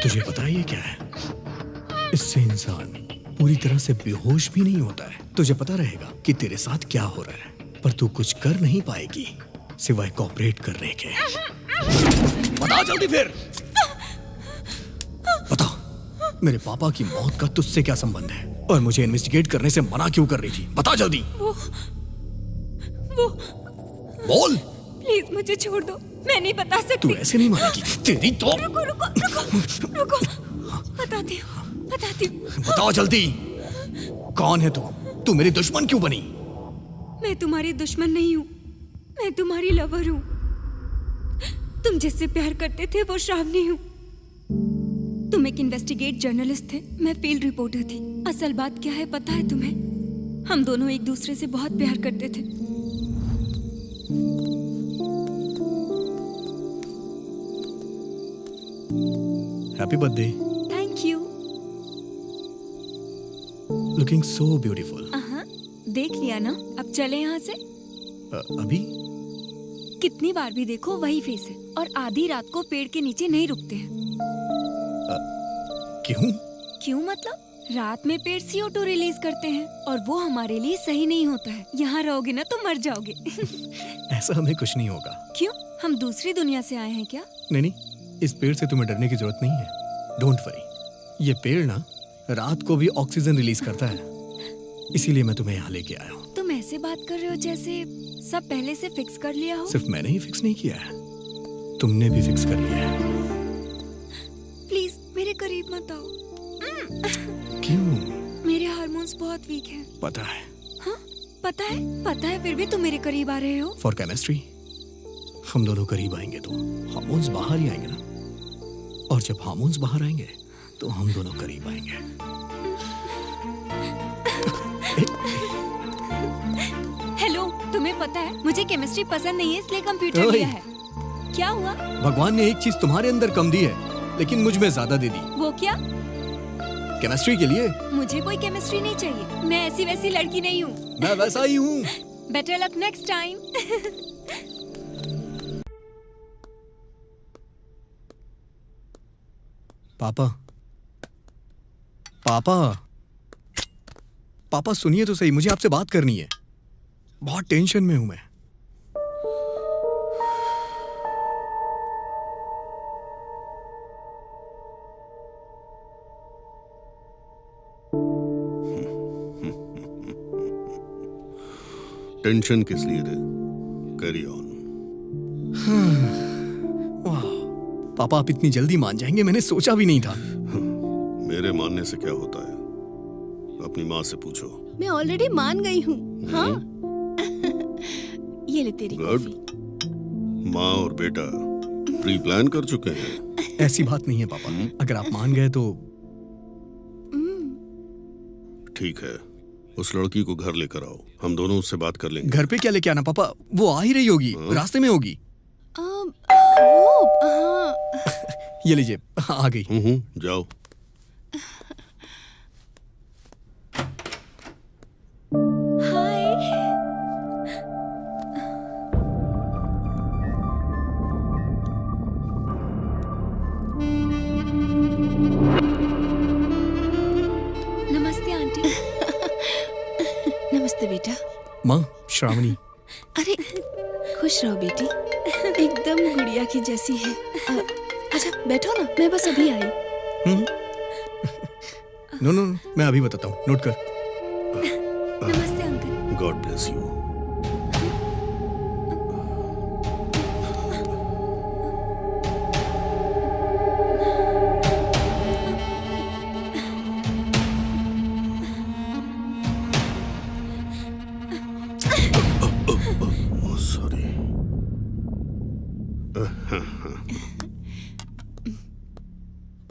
तुझे पता है ये क्या है? इससे इंसान पूरी तरह से बेहोश भी नहीं होता है। तुझे पता रहेगा कि तेरे साथ क्या हो रहा है, पर तू कुछ कर नहीं पाएगी सिवाय कोऑपरेट करने के। बता जल्दी फिर, बता मेरे पापा की मौत का तुझसे क्या संबंध है और मुझे इन्वेस्टिगेट करने से मना क्यों कर रही थी? बता जल्दी। वो बोल। प्लीज मुझे छोड़ दो, मैं नहीं बता सकती। तू ऐसे नहीं मानेगी तेरी तो। रुको रुको रुको रुको, बताती हूँ बताती हूँ। बताओ जल्दी, कौन है तू? तू मेरी दुश्मन क्यों बनी? मैं तुम्हारी दुश्मन नहीं हूँ, मैं तुम्हारी लवर हूँ। तुम जिससे प्यार करते थे वो श्रावणी हूँ। तुम एक इन्वेस्टिगेट जर्नलिस्ट थे, मैं फील्ड रिपोर्टर थी। असल बात क्या है पता है तुम्हें? हम दोनों एक दूसरे से बहुत प्यार करते थे। Happy birthday. Thank you. Looking so beautiful. देख लिया ना, अब चले यहाँ से। अभी कितनी बार भी देखो वही फेस है, और आधी रात को पेड़ के नीचे नहीं रुकते हैं। क्यों? क्यों मतलब? रात में पेड़ CO2 रिलीज करते हैं और वो हमारे लिए सही नहीं होता है। यहाँ रहोगे ना तो मर जाओगे। ऐसा हमें कुछ नहीं होगा। क्यों? हम दूसरी दुनिया से आए हैं क्या? नहीं नहीं, इस पेड़ से तुम्हें डरने की जरूरत नहीं है। डोंट वरी, ये पेड़ ना रात को भी ऑक्सीजन रिलीज करता है, इसीलिए मैं तुम्हें यहाँ लेके आया हूँ। तुम ऐसे बात कर रहे हो जैसे सब पहले से फिक्स कर लिया हो। सिर्फ मैंने ही फिक्स नहीं किया है, तुमने भी फिक्स कर लिया है। प्लीज मेरे करीब मत आओ। क्यों? मेरे हार्मोन्स बहुत वीक हैं। पता है। हाँ पता है, फिर भी तुम मेरे करीब आ रहे हो। फॉर केमिस्ट्री, हम दोनों करीब आएंगे तो हार्मोन्स बाहर ही आएंगे ना, और जब हार्मोन्स बाहर आएंगे तो हम दोनों करीब आएंगे। हेलो, तुम्हें पता है मुझे केमिस्ट्री पसंद नहीं है, इसलिए कंप्यूटर लिया है। क्या हुआ? भगवान ने एक चीज तुम्हारे अंदर कम दी है, लेकिन मुझ में ज्यादा दे दी। वो क्या? केमिस्ट्री के लिए। मुझे कोई केमिस्ट्री नहीं चाहिए, मैं ऐसी वैसी लड़की नहीं हूँ। मैं वैसा ही हूँ। Better luck next time. पापा, पापा, पापा सुनिए तो सही, मुझे आपसे बात करनी है। बहुत टेंशन में हूं मैं। टेंशन किस लिए रे? Carry on. वाह, पापा आप इतनी जल्दी मान जाएंगे, मैंने सोचा भी नहीं था। मेरे मानने से क्या होता है? अपनी माँ से पूछो। मैं ऑलरेडी मान गई हूँ। हाँ ये ले तेरी गुड। माँ और बेटा प्री प्लान कर चुके हैं। ऐसी बात नहीं है पापा, अगर आप मान गए तो। ठीक है, उस लड़की को घर लेकर आओ, हम दोनों उससे बात कर लेंगे। घर पे क्या लेके आना पापा, वो आ ही रही होगी, रास्ते में होगी। वो हाँ। ये लीजिए, आ गई। जाओ। नमस्ते आंटी। नमस्ते बेटा। माँ, श्रावणी। अरे खुश रहो बेटी, एकदम गुड़िया की जैसी है। अच्छा बैठो ना, मैं बस अभी आई। नो नो, मैं अभी बताता हूँ, नोट कर। नमस्ते अंकल। God bless you.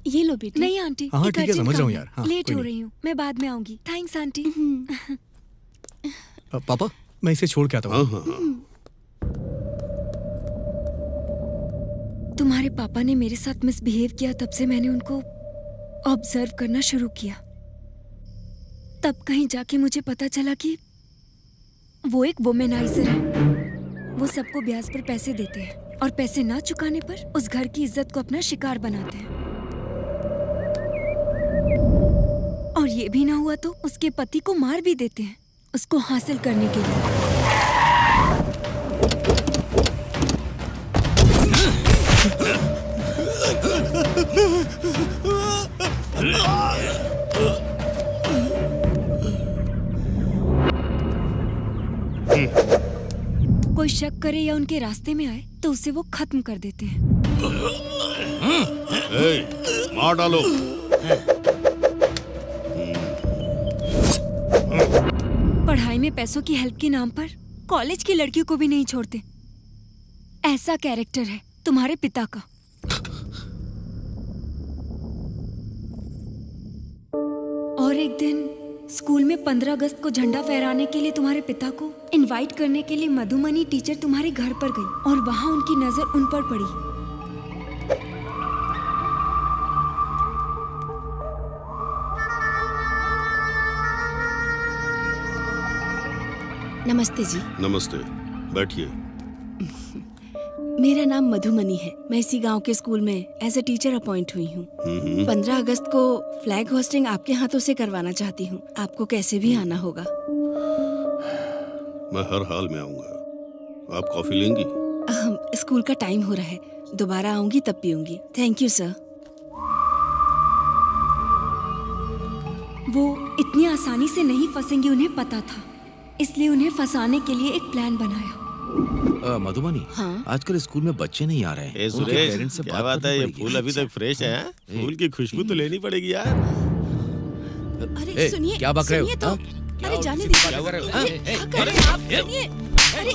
ये लो बेटी। नहीं आंटी, हाँ एक ठीक है, urgent समझ रहा काम हूँ है। यार। हाँ, लेट कोई हो नहीं। रही हूँ, मैं बाद में आऊंगी। Thanks aunty. पापा मैं इसे छोड़ के आता हूँ। तुम्हारे पापा ने मेरे साथ मिसबिहेव किया, तब से मैंने उनको ऑब्जर्व करना शुरू किया। तब कहीं जाके मुझे पता चला कि वो एक वुमेनाइजर है। वो सबको ब्याज पर पैसे देते हैं और पैसे ना चुकाने पर उस घर की इज्जत को अपना शिकार बनाते हैं। और ये भी ना हुआ तो उसके पति को मार भी देते हैं, उसको हासिल करने के लिए। कोई शक करे या उनके रास्ते में आए तो उसे वो खत्म कर देते हैं। मार डालो। पढ़ाई में पैसों की हेल्प के नाम पर कॉलेज की लड़कियों को भी नहीं छोड़ते। ऐसा कैरेक्टर है तुम्हारे पिता का। और एक दिन स्कूल में 15 अगस्त को झंडा फहराने के लिए तुम्हारे पिता को इनवाइट करने के लिए मधुमनी टीचर तुम्हारे घर पर गई और वहां उनकी नजर उन पर पड़ी। नमस्ते जी। नमस्ते, बैठिए। मेरा नाम मधुमनी है। मैं इसी गांव के स्कूल में एज ए टीचर अपॉइंट हुई हूँ। 15 अगस्त को फ्लैग होस्टिंग आपके हाथों से करवाना चाहती हूँ। आपको कैसे भी आना होगा। मैं हर हाल में आऊंगा। आप कॉफी लेंगी? स्कूल का टाइम हो रहा है, दोबारा आऊंगी तब पीऊंगी। Thank you sir. वो इतनी आसानी से नहीं फंसेंगे, उन्हें पता था, इसलिए उन्हें फंसाने के लिए एक प्लान बनाया। मधुमनी, हाँ? आजकल स्कूल में बच्चे नहीं आ रहे हैं। ए उनके सुरेश, पेरेंट्स से क्या बात बात है? करनी ये पड़ेगी। फूल अभी तक फ्रेश है? फूल की खुशबू तो लेनी पड़ेगी यार। अरे सुनिए, क्या बक रहे हो? सुनिए तो। हाँ? अरे जाने क्या कर रहे हो? दीजिए। क्या कर रहे हैं आप? सुनिए।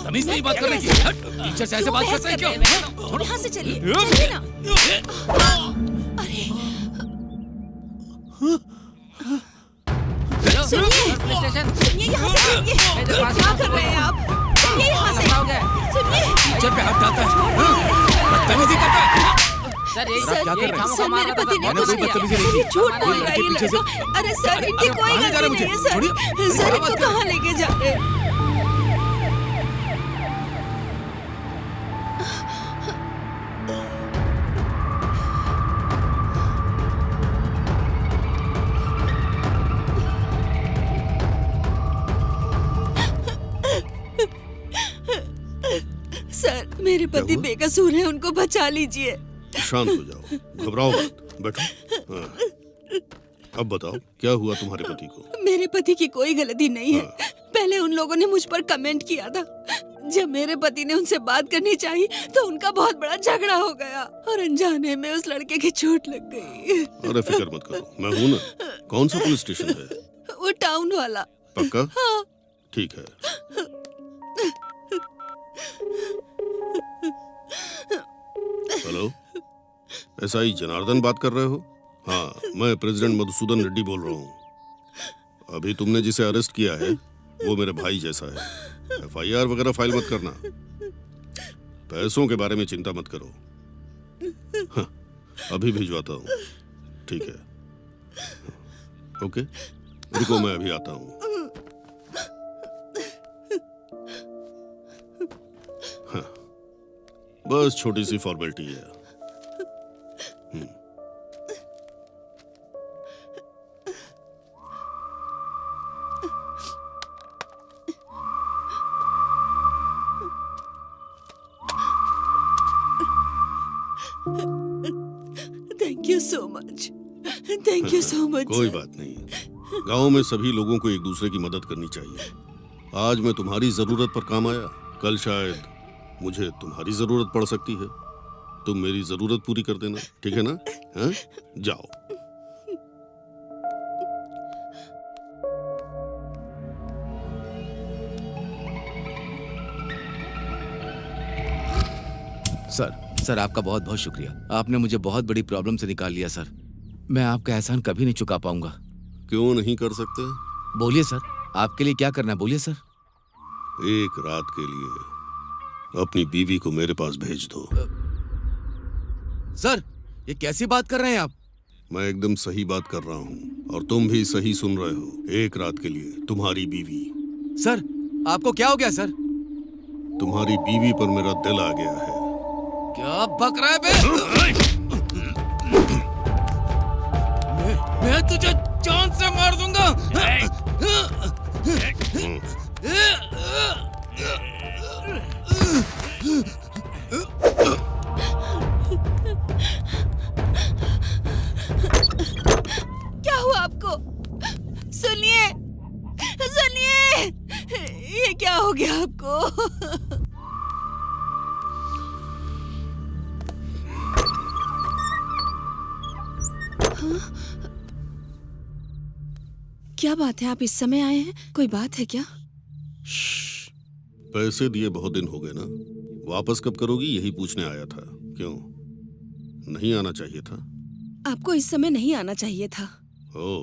तमीज नहीं बात करने की। टीचर से ऐसे बात करते हैं क्या? यहाँ से चलिए, चलिए ना। अरे सुनिए, यहाँ से चलिए। क्या कर रहे हैं आप? चलिए यहाँ से। सुनिए। टीचर पे हाथ डालता है, बदतमीजी करता है। सर ये सर, क्या कर रहे हैं? सर मेरे पति ने मैंने कुछ कोई नहीं बदतमीजी किया। नहीं ये की। झूठ बोल इनके रहा है ये पीछे से- लड़का। अरे सर इनकी कोई कहाँ ले जा रहे गलती हैं नहीं है मुझे? सर। छोड़िए। सर क्या इनको बात कर कहाँ लेके जा रहे हैं? सर मेरे पति हुआ? बेकसूर है, उनको बचा लीजिए। शांत हो जाओ, घबराओ मत, बैठो। हाँ। अब बताओ क्या हुआ तुम्हारे पति को? मेरे पति की कोई गलती नहीं है। पहले उन लोगों ने मुझ पर कमेंट किया था। जब मेरे पति ने उनसे बात करनी चाहिए तो उनका बहुत बड़ा झगड़ा हो गया और अनजाने में उस लड़के की चोट लग गई। अरे फिक्र मत करो, मैं हूं ना। कौन सा पुलिस स्टेशन है? वो टाउन वाला। पक्का? हाँ। ठीक है। हेलो, एसआई जनार्दन बात कर रहे हो? हाँ, मैं प्रेसिडेंट मधुसूदन रेड्डी बोल रहा हूँ। अभी तुमने जिसे अरेस्ट किया है वो मेरे भाई जैसा है। एफआईआर वगैरह फाइल मत करना। पैसों के बारे में चिंता मत करो। हाँ, अभी भिजवाता हूँ। ठीक है, ओके, रुको मैं अभी आता हूँ। हाँ, बस छोटी सी फॉर्मेलिटी है। Thank you so much. Thank you so much. कोई बात नहीं। गांव में सभी लोगों को एक दूसरे की मदद करनी चाहिए। आज मैं तुम्हारी जरूरत पर काम आया, कल शायद मुझे तुम्हारी जरूरत पड़ सकती है। तुम मेरी जरूरत पूरी कर देना, ठीक है ना? हाँ? जाओ। सर आपका बहुत बहुत शुक्रिया। आपने मुझे बहुत बड़ी प्रॉब्लम से निकाल लिया सर। मैं आपका एहसान कभी नहीं चुका पाऊंगा। क्यों नहीं कर सकते? बोलिए सर, आपके लिए क्या करना है, बोलिए सर। एक रात के लिए अपनी बीवी को मेरे पास भेज दो। सर ये कैसी बात कर रहे हैं आप? मैं एकदम सही बात कर रहा हूँ और तुम भी सही सुन रहे हो। एक रात के लिए तुम्हारी बीवी। सर आपको क्या हो गया सर? तुम्हारी बीवी पर मेरा दिल आ गया है। क्या बक रहा है बे? मैं तुझे जान से मार दूंगा। क्या हुआ आपको? सुनिए, सुनिए, ये क्या हो गया आपको? क्या बात है, आप इस समय आए हैं? कोई बात है क्या? पैसे दिए बहुत दिन हो गए ना, वापस कब करोगी यही पूछने आया था। क्यों नहीं आना चाहिए था? आपको इस समय नहीं आना चाहिए था। ओ,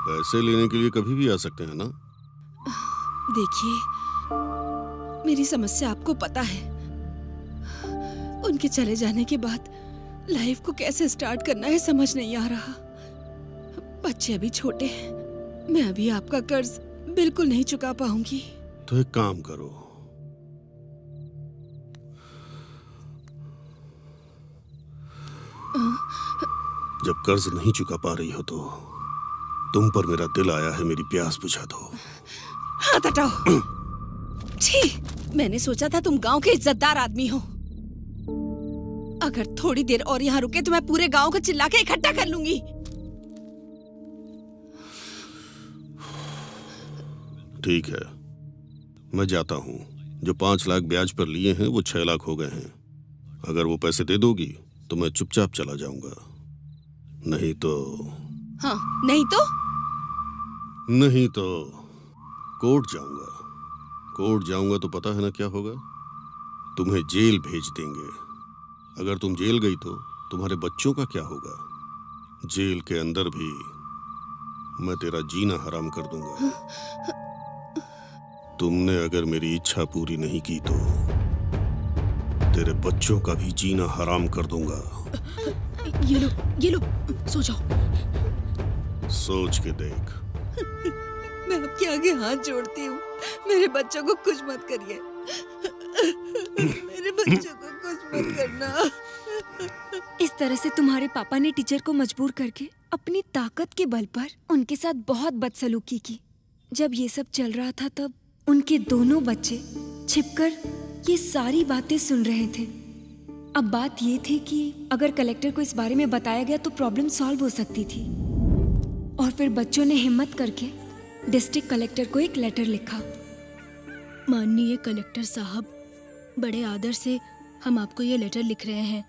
पैसे लेने के लिए कभी भी आ सकते हैं ना? देखिए, मेरी समस्या आपको पता है। उनके चले जाने के बाद लाइफ को कैसे स्टार्ट करना है समझ नहीं आ रहा। बच्चे अभी छोटे हैं, मैं अभी आपका कर्ज बिल्कुल नहीं चुका पाऊंगी। तो एक काम करो, जब कर्ज नहीं चुका पा रही हो तो तुम पर मेरा दिल आया है, मेरी प्यास बुझा दो। हाथ हटाओ। छी, मैंने सोचा था तुम गांव के इज्जतदार आदमी हो। अगर थोड़ी देर और यहाँ रुके तो मैं पूरे गांव को चिल्ला के इकट्ठा कर लूंगी। ठीक है, मैं जाता हूँ। जो 5 लाख ब्याज पर लिए हैं वो 6 लाख हो गए हैं। अगर वो पैसे दे दोगी तो मैं चुपचाप चला जाऊंगा। नहीं तो नहीं तो कोर्ट जाऊंगा। कोर्ट जाऊंगा तो पता है ना क्या होगा? तुम्हें जेल भेज देंगे। अगर तुम जेल गई तो तुम्हारे बच्चों का क्या होगा? जेल के अंदर भी मैं तेरा जीना हराम कर दूंगा। तुमने अगर मेरी इच्छा पूरी नहीं की तो तेरे बच्चों का भी जीना हराम कर दूंगा। ये लो, सो जाओ। सोच के देख। मैं आपके आगे हाथ जोड़ती हूँ, मेरे बच्चों को कुछ मत करिए। मेरे बच्चों को कुछ मत करना। इस तरह से तुम्हारे पापा ने टीचर को मजबूर करके अपनी ताकत के बल पर उनके साथ बहुत बदसलूकी की। जब ये सब चल रहा था तब उनके दोनों बच्चे छिपकर ये सारी बातें सुन रहे थे। अब बात ये थी कि अगर कलेक्टर को इस बारे में बताया गया तो प्रॉब्लम सॉल्व हो सकती थी। और फिर बच्चों ने हिम्मत करके डिस्ट्रिक्ट कलेक्टर को एक लेटर लिखा। माननीय कलेक्टर साहब, बड़े आदर से हम आपको ये लेटर लिख रहे हैं।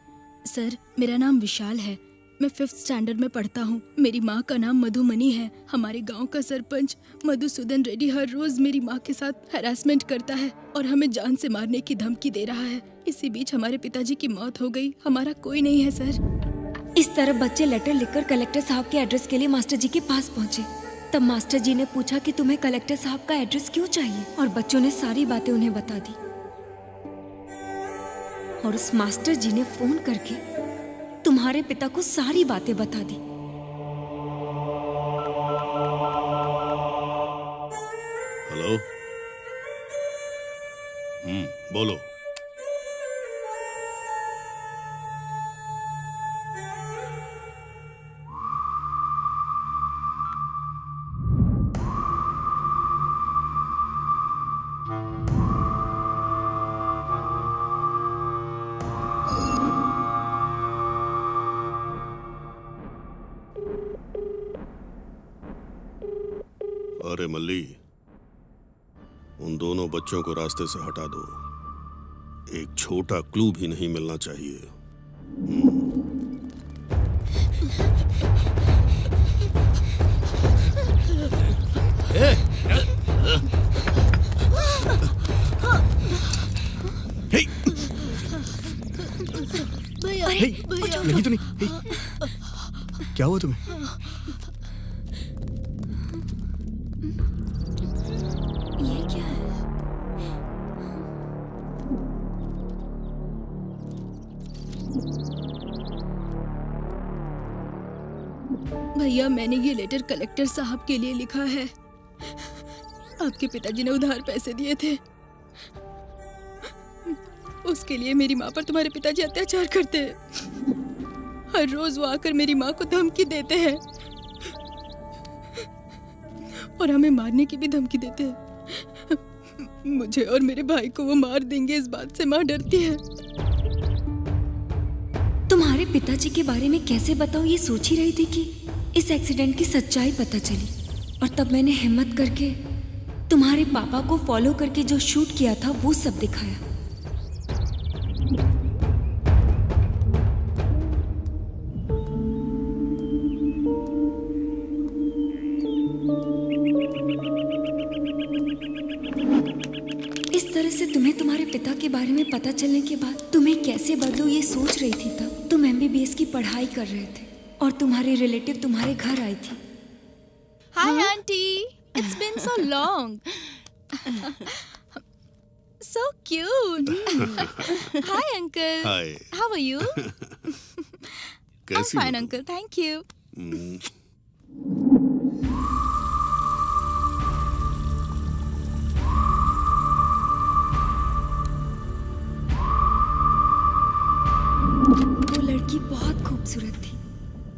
सर, मेरा नाम विशाल है, मैं 5th स्टैंडर्ड में पढ़ता हूँ। मेरी माँ का नाम मधुमनी है। हमारे गांव का सरपंच मधुसूदन रेड्डी हर रोज मेरी माँ के साथ हैरासमेंट करता है और हमें जान से मारने की धमकी दे रहा है। इसी बीच हमारे पिताजी की मौत हो गई। हमारा कोई नहीं है सर। इस तरह बच्चे लेटर लिखकर कलेक्टर साहब के एड्रेस के लिए मास्टर जी के पास पहुंचे। तब मास्टर जी ने पूछा कि तुम्हें कलेक्टर साहब का एड्रेस क्यों चाहिए, और बच्चों ने सारी बातें उन्हें बता दी। और उस मास्टर जी ने फोन करके तुम्हारे पिता को सारी बातें बता दी। हेलो। बोलो। अरे मल्ली, उन दोनों बच्चों को रास्ते से हटा दो। एक छोटा क्लू भी नहीं मिलना चाहिए। भैया, लगी तो नहीं? क्या हुआ तुम्हें? ये क्या है? भैया, मैंने ये लेटर कलेक्टर साहब के लिए लिखा है। आपके पिताजी ने उधार पैसे दिए थे, उसके लिए मेरी माँ पर तुम्हारे पिताजी अत्याचार करते हैं। हर रोज वो आकर मेरी माँ को धमकी देते हैं और हमें मारने की भी धमकी देते हैं। मुझे और मेरे भाई को वो मार देंगे, इस बात से माँ डरती है। तुम्हारे पिताजी के बारे में कैसे बताऊं, ये सोच ही रही थी कि इस एक्सीडेंट की सच्चाई पता चली, और तब मैंने हिम्मत करके तुम्हारे पापा को फॉलो करके जो शूट किया था वो सब दिखाया। इस तरह से तुम्हें तुम्हारे पिता के बारे में पता चलने के बाद तुम्हें कैसे बदलूं ये सोच रही थी। तब तुम MBBS की पढ़ाई कर रहे थे और तुम्हारी रिलेटिव तुम्हारे घर आई थी। Hi aunty, it's been so long. So cute. Hi uncle. Hi. How are you? I'm कैसी fine हो? uncle, thank you. वो लड़की बहुत खूबसूरत थी।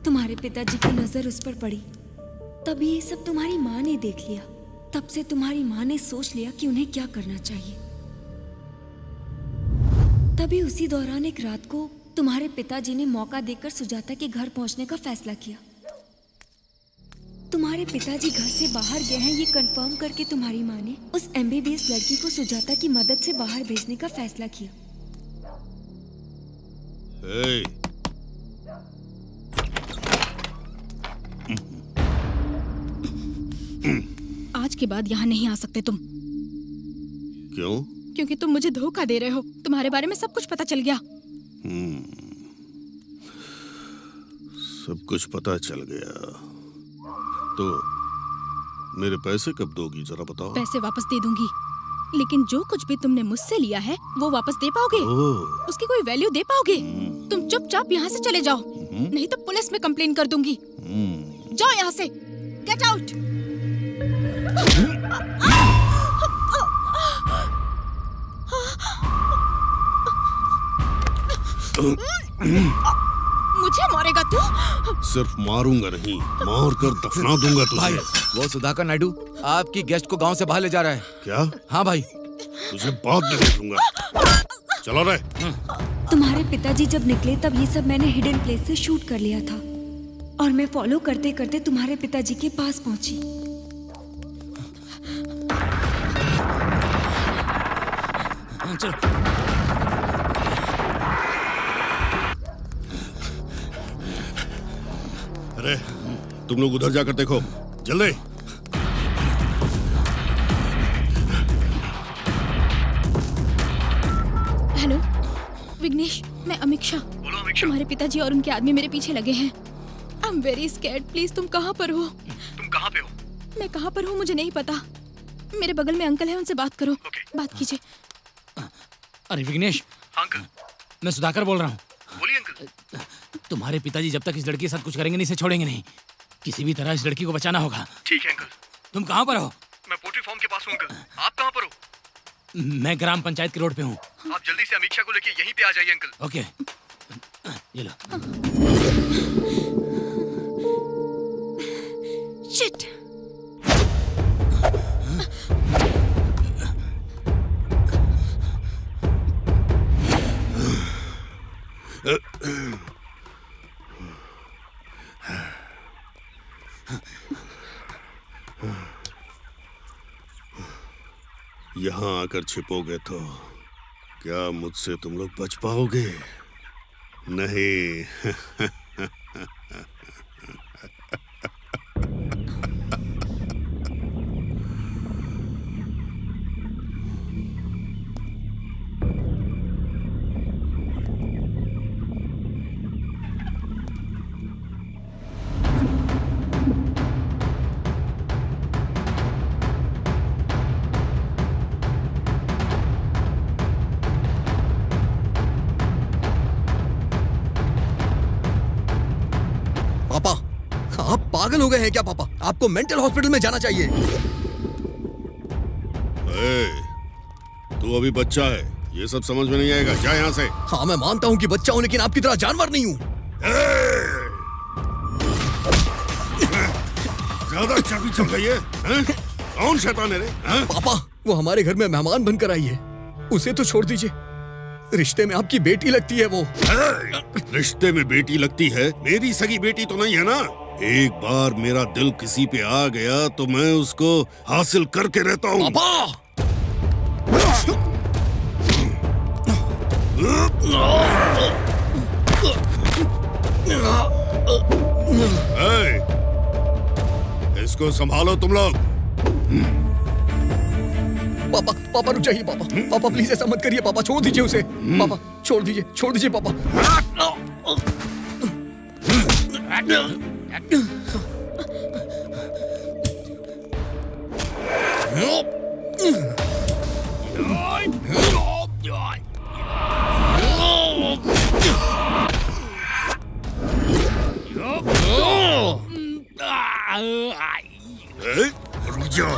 तुम्हारे पिताजी की नजर उस पर पड़ी, तभी ये सब तुम्हारी माँ ने देख लिया। तब से तुम्हारी माँ ने सोच लिया कि उन्हें क्या करना चाहिए। तभी उसी दौरान एक रात को तुम्हारे पिताजी ने मौका देकर सुजाता के घर पहुंचने का फैसला किया। तुम्हारे पिताजी घर से बाहर गए हैं ये कंफर्म करके तुम्हारी माँ ने उस MBBS लड़की को सुजाता की मदद से बाहर भेजने का फैसला किया। Hey. आज के बाद यहाँ नहीं आ सकते तुम। क्यों? क्योंकि तुम मुझे धोखा दे रहे हो। तुम्हारे बारे में सब कुछ पता चल गया। सब कुछ पता चल गया तो मेरे पैसे कब दोगी, जरा बताओ। पैसे वापस दे दूंगी, लेकिन जो कुछ भी तुमने मुझसे लिया है वो वापस दे पाओगे? ओह, उसकी कोई वैल्यू दे पाओगे? तुम चुपचाप यहाँ से चले जाओ, नहीं तो पुलिस में कंप्लेन कर दूंगी। जाओ यहाँ से, गेट आउट। मुझे मारेगा तू? सिर्फ मारूंगा नहीं, मार कर दफना दूंगा भाई, तुझे। वो सुधाकर नायडू आपकी गेस्ट को गांव से बाहर ले जा रहा है। क्या? हाँ भाई। तुझे बाद में देखूंगा। चलो रे। तुम्हारे पिताजी जब निकले तब ये सब मैंने हिडन प्लेस से शूट कर लिया था और मैं फॉलो करते करते तुम्हारे पिताजी के पास पहुंची। अरे तुम लोग उधर जाकर देखो, जल्दी। हेलो विघ्नेश, मैं अमीक्षा। बोलो अमीक्षा। तुम्हारे पिताजी और उनके आदमी मेरे पीछे लगे हैं। I am very scared. Please तुम कहाँ पर हो? तुम कहाँ पे हो? मैं कहाँ पर हूँ मुझे नहीं पता। मेरे बगल में अंकल है, उनसे बात करो। बात कीजिए। अरे विघ्नेश। हाँ अंकल। मैं सुधाकर बोल रहा हूँ। बोलिए अंकल। तुम्हारे पिताजी जब तक इस लड़की के साथ कुछ करेंगे नहीं, इसे छोड़ेंगे नहीं। किसी भी तरह इस लड़की को बचाना होगा। ठीक है अंकल। तुम कहाँ पर हो? मैं पोल्ट्री फार्म के पास हूँ अंकल। आप कहाँ पर हो? मैं ग्राम पंचायत के रोड पे हूँ। आप जल्दी से अमीक्षा को लेके यहीं पे आ जाइए अंकल। ओके, ये लो। शिट। यहाँ आकर छिपोगे तो क्या मुझसे तुम लोग बच पाओगे? नहीं। पापा, आप पागल हो गए हैं क्या पापा? आपको मेंटल हॉस्पिटल में जाना चाहिए। तू अभी बच्चा है, ये सब समझ में नहीं आएगा। जा यहाँ से। हाँ मैं मानता हूँ कि बच्चा हूँ, लेकिन आपकी तरह जानवर नहीं हूँ। ज्यादा चाबी चल गई है? कौन शैतान है रे? पापा, वो हमारे घर में मेहमान बनकर आई है, उसे तो छोड़ दीजिए। रिश्ते में आपकी बेटी लगती है वो। रिश्ते में बेटी लगती है? मेरी सगी बेटी तो नहीं है ना। एक बार मेरा दिल किसी पे आ गया तो मैं उसको हासिल करके रहता हूँ। पापा! इसको संभालो तुम लोग। पापा, पापा रुक जाइए पापा। पापा प्लीज ऐसा मत करिए पापा, छोड़ दीजिए उसे। पापा छोड़ दीजिए पापा। रुक जाओ,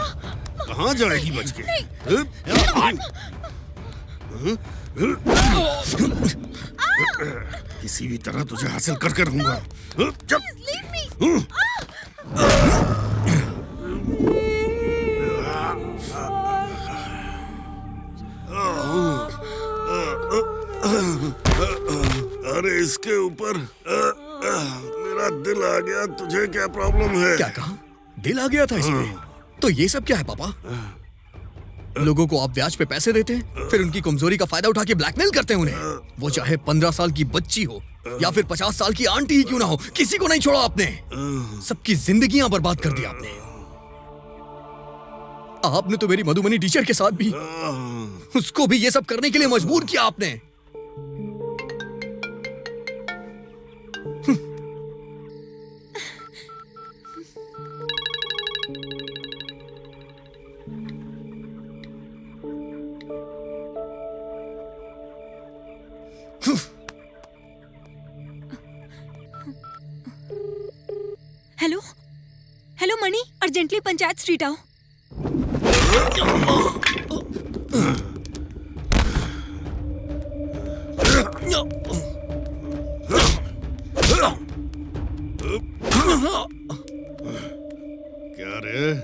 कहाँ जाएगी बच के? किसी भी तरह तुझे हासिल करके रहूंगा। अरे इसके ऊपर मेरा दिल आ गया। तुझे क्या प्रॉब्लम है? क्या कहा? दिल आ गया था इसमें? तो ये सब क्या है पापा? लोगों को आप ब्याज पे पैसे देते हैं, फिर उनकी कमजोरी का फायदा उठा के ब्लैकमेल करते हैं उन्हें। वो चाहे 15 साल की बच्ची हो या फिर 50 साल की आंटी ही क्यों ना हो, किसी को नहीं छोड़ा आपने। सबकी जिंदगियां बर्बाद कर दी आपने। आपने तो मेरी मधुमनी टीचर के साथ भी, उसको भी ये सब करने के लिए मजबूर किया आपने। हेलो हेलो मणि, अर्जेंटली पंचायत स्ट्रीट आओ। क्या रे?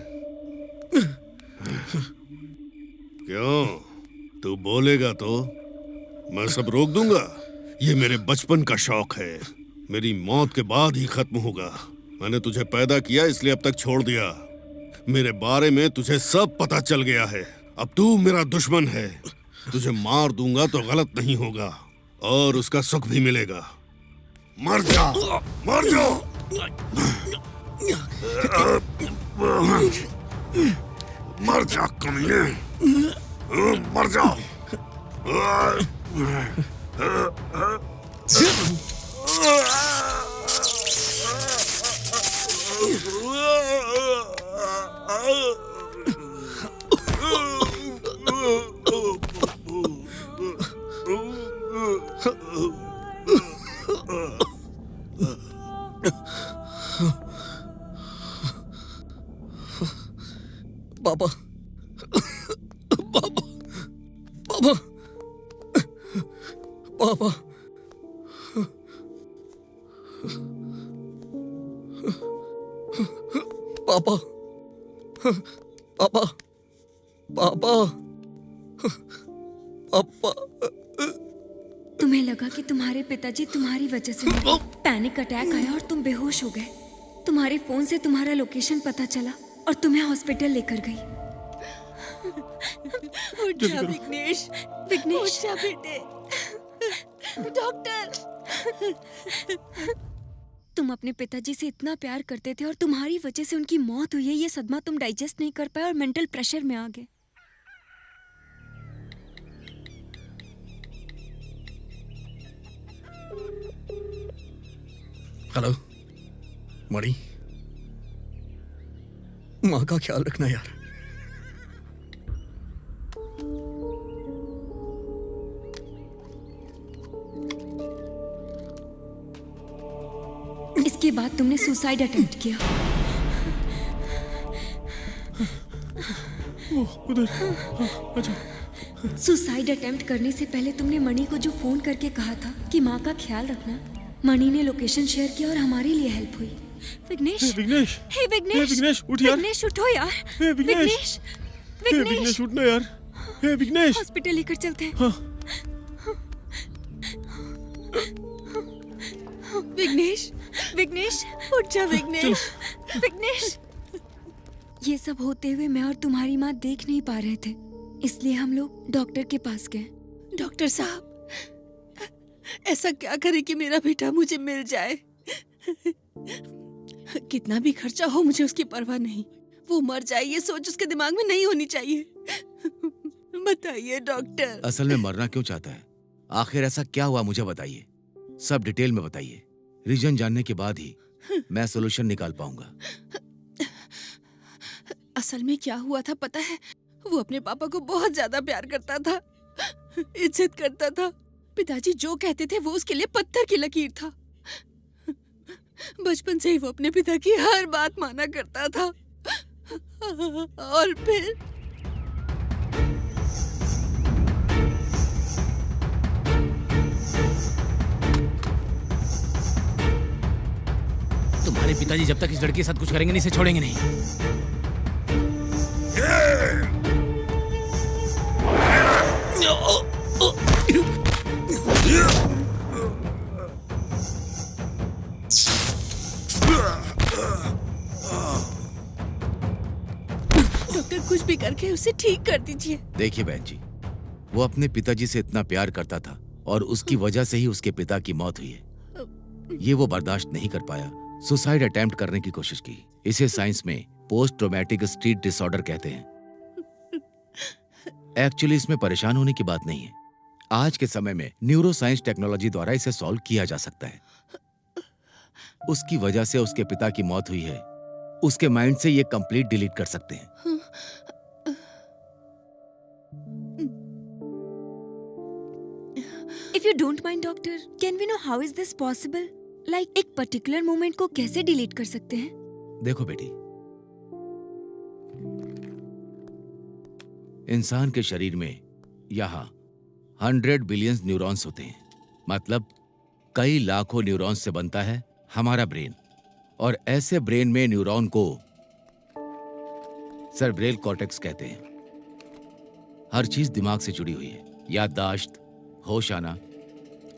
क्यों? तू बोलेगा तो मैं सब रोक दूंगा। ये मेरे बचपन का शौक है, मेरी मौत के बाद ही खत्म होगा। मैंने तुझे पैदा किया इसलिए अब तक छोड़ दिया। मेरे बारे में तुझे सब पता चल गया है। अब तू मेरा दुश्मन है। तुझे मार दूंगा तो गलत नहीं होगा और उसका सुख भी मिलेगा। मर जा, मर जा। मर जा कमीने, मर जा। पापा, पापा, पापा, पापा, पापा, पापा, पापा, पापा। तुम्हें लगा कि तुम्हारे पिताजी तुम्हारी वजह से मरे। पैनिक अटैक आया और तुम बेहोश हो गए। तुम्हारे फोन से तुम्हारा लोकेशन पता चला और तुम्हें हॉस्पिटल लेकर गई। उठ जा विघ्नेश, विघ्नेश, उठ जा बेटे। डॉक्टर, तुम अपने पिताजी से इतना प्यार करते थे और तुम्हारी वजह से उनकी मौत हुई है। ये सदमा तुम डाइजेस्ट नहीं कर पाए और मेंटल प्रेशर में आ गए। हेलो मणि, माँ का ख्याल रखना यार। इसके बाद तुमने सुसाइड अटेम्प्ट किया। सुसाइड अटेम्प्ट करने से पहले तुमने मणि को जो फोन करके कहा था कि माँ का ख्याल रखना, मणि ने लोकेशन शेयर किया और हमारे लिए हेल्प हुई। विघ्नेश, विघ्नेश, हे विघ्नेश, विघ्नेश उठ यार। विघ्नेश उठो यार। विघ्नेश, विघ्नेश, विघ्नेश उठना यार। हे विघ्नेश, हॉस्पिटल लेकर चलते हैं। हाँ। विघ्नेश, विघ्नेश, उठ जा विघ्नेश। विघ्नेश। ये सब होते हुए मैं और तुम्हारी माँ देख नहीं पा रहे थे, इसलिए हम लोग डॉक्टर के पास गए। डॉक्टर साहब, ऐसा क्या करे कि मेरा बेटा मुझे मिल जाए। कितना भी खर्चा हो मुझे उसकी परवाह नहीं। वो मर जाए ये सोच उसके दिमाग में नहीं होनी चाहिए। बताइए डॉक्टर। असल में मरना क्यों चाहता है? आखिर ऐसा क्या हुआ मुझे बताइए, सब डिटेल में बताइए। रीजन जानने के बाद ही मैं सोल्यूशन निकाल पाऊंगा। असल में क्या हुआ था पता है? वो अपने पापा को बहुत ज्यादा प्यार करता था, इज्जत करता था। पिताजी जो कहते थे वो उसके लिए पत्थर की लकीर था। बचपन से ही वो अपने पिता की हर बात माना करता था। और फिर तुम्हारे पिताजी जब तक इस लड़की के साथ कुछ करेंगे नहीं, इसे छोड़ेंगे नहीं। डॉक्टर कुछ भी करके उसे ठीक कर दीजिए। देखिए बहन जी, वो अपने पिताजी से इतना प्यार करता था और उसकी वजह से ही उसके पिता की मौत हुई है। ये वो बर्दाश्त नहीं कर पाया, सुसाइड अटेम्प्ट करने की कोशिश की। इसे साइंस में पोस्ट ट्रॉमेटिक स्ट्रेस डिसऑर्डर कहते हैं। एक्चुअली इसमें परेशान होने की बात नहीं है। आज के समय में न्यूरो साइंस टेक्नोलॉजी द्वारा इसे सॉल्व किया जा सकता है। उसकी वजह से उसके पिता की मौत हुई है, उसके माइंड से ये कंप्लीट डिलीट कर सकते हैं। If you don't mind, doctor, can we know how is this possible? Like एक पर्टिकुलर मोमेंट को कैसे डिलीट कर सकते हैं? देखो बेटी, इंसान के शरीर में यहां 100 बिलियन न्यूरॉन्स होते हैं। मतलब कई लाखों न्यूरॉन्स से बनता है हमारा ब्रेन। और ऐसे ब्रेन में न्यूरॉन को सेरेब्रल कॉर्टेक्स कहते हैं। हर चीज दिमाग से जुड़ी हुई है, याददाश्त, होश आना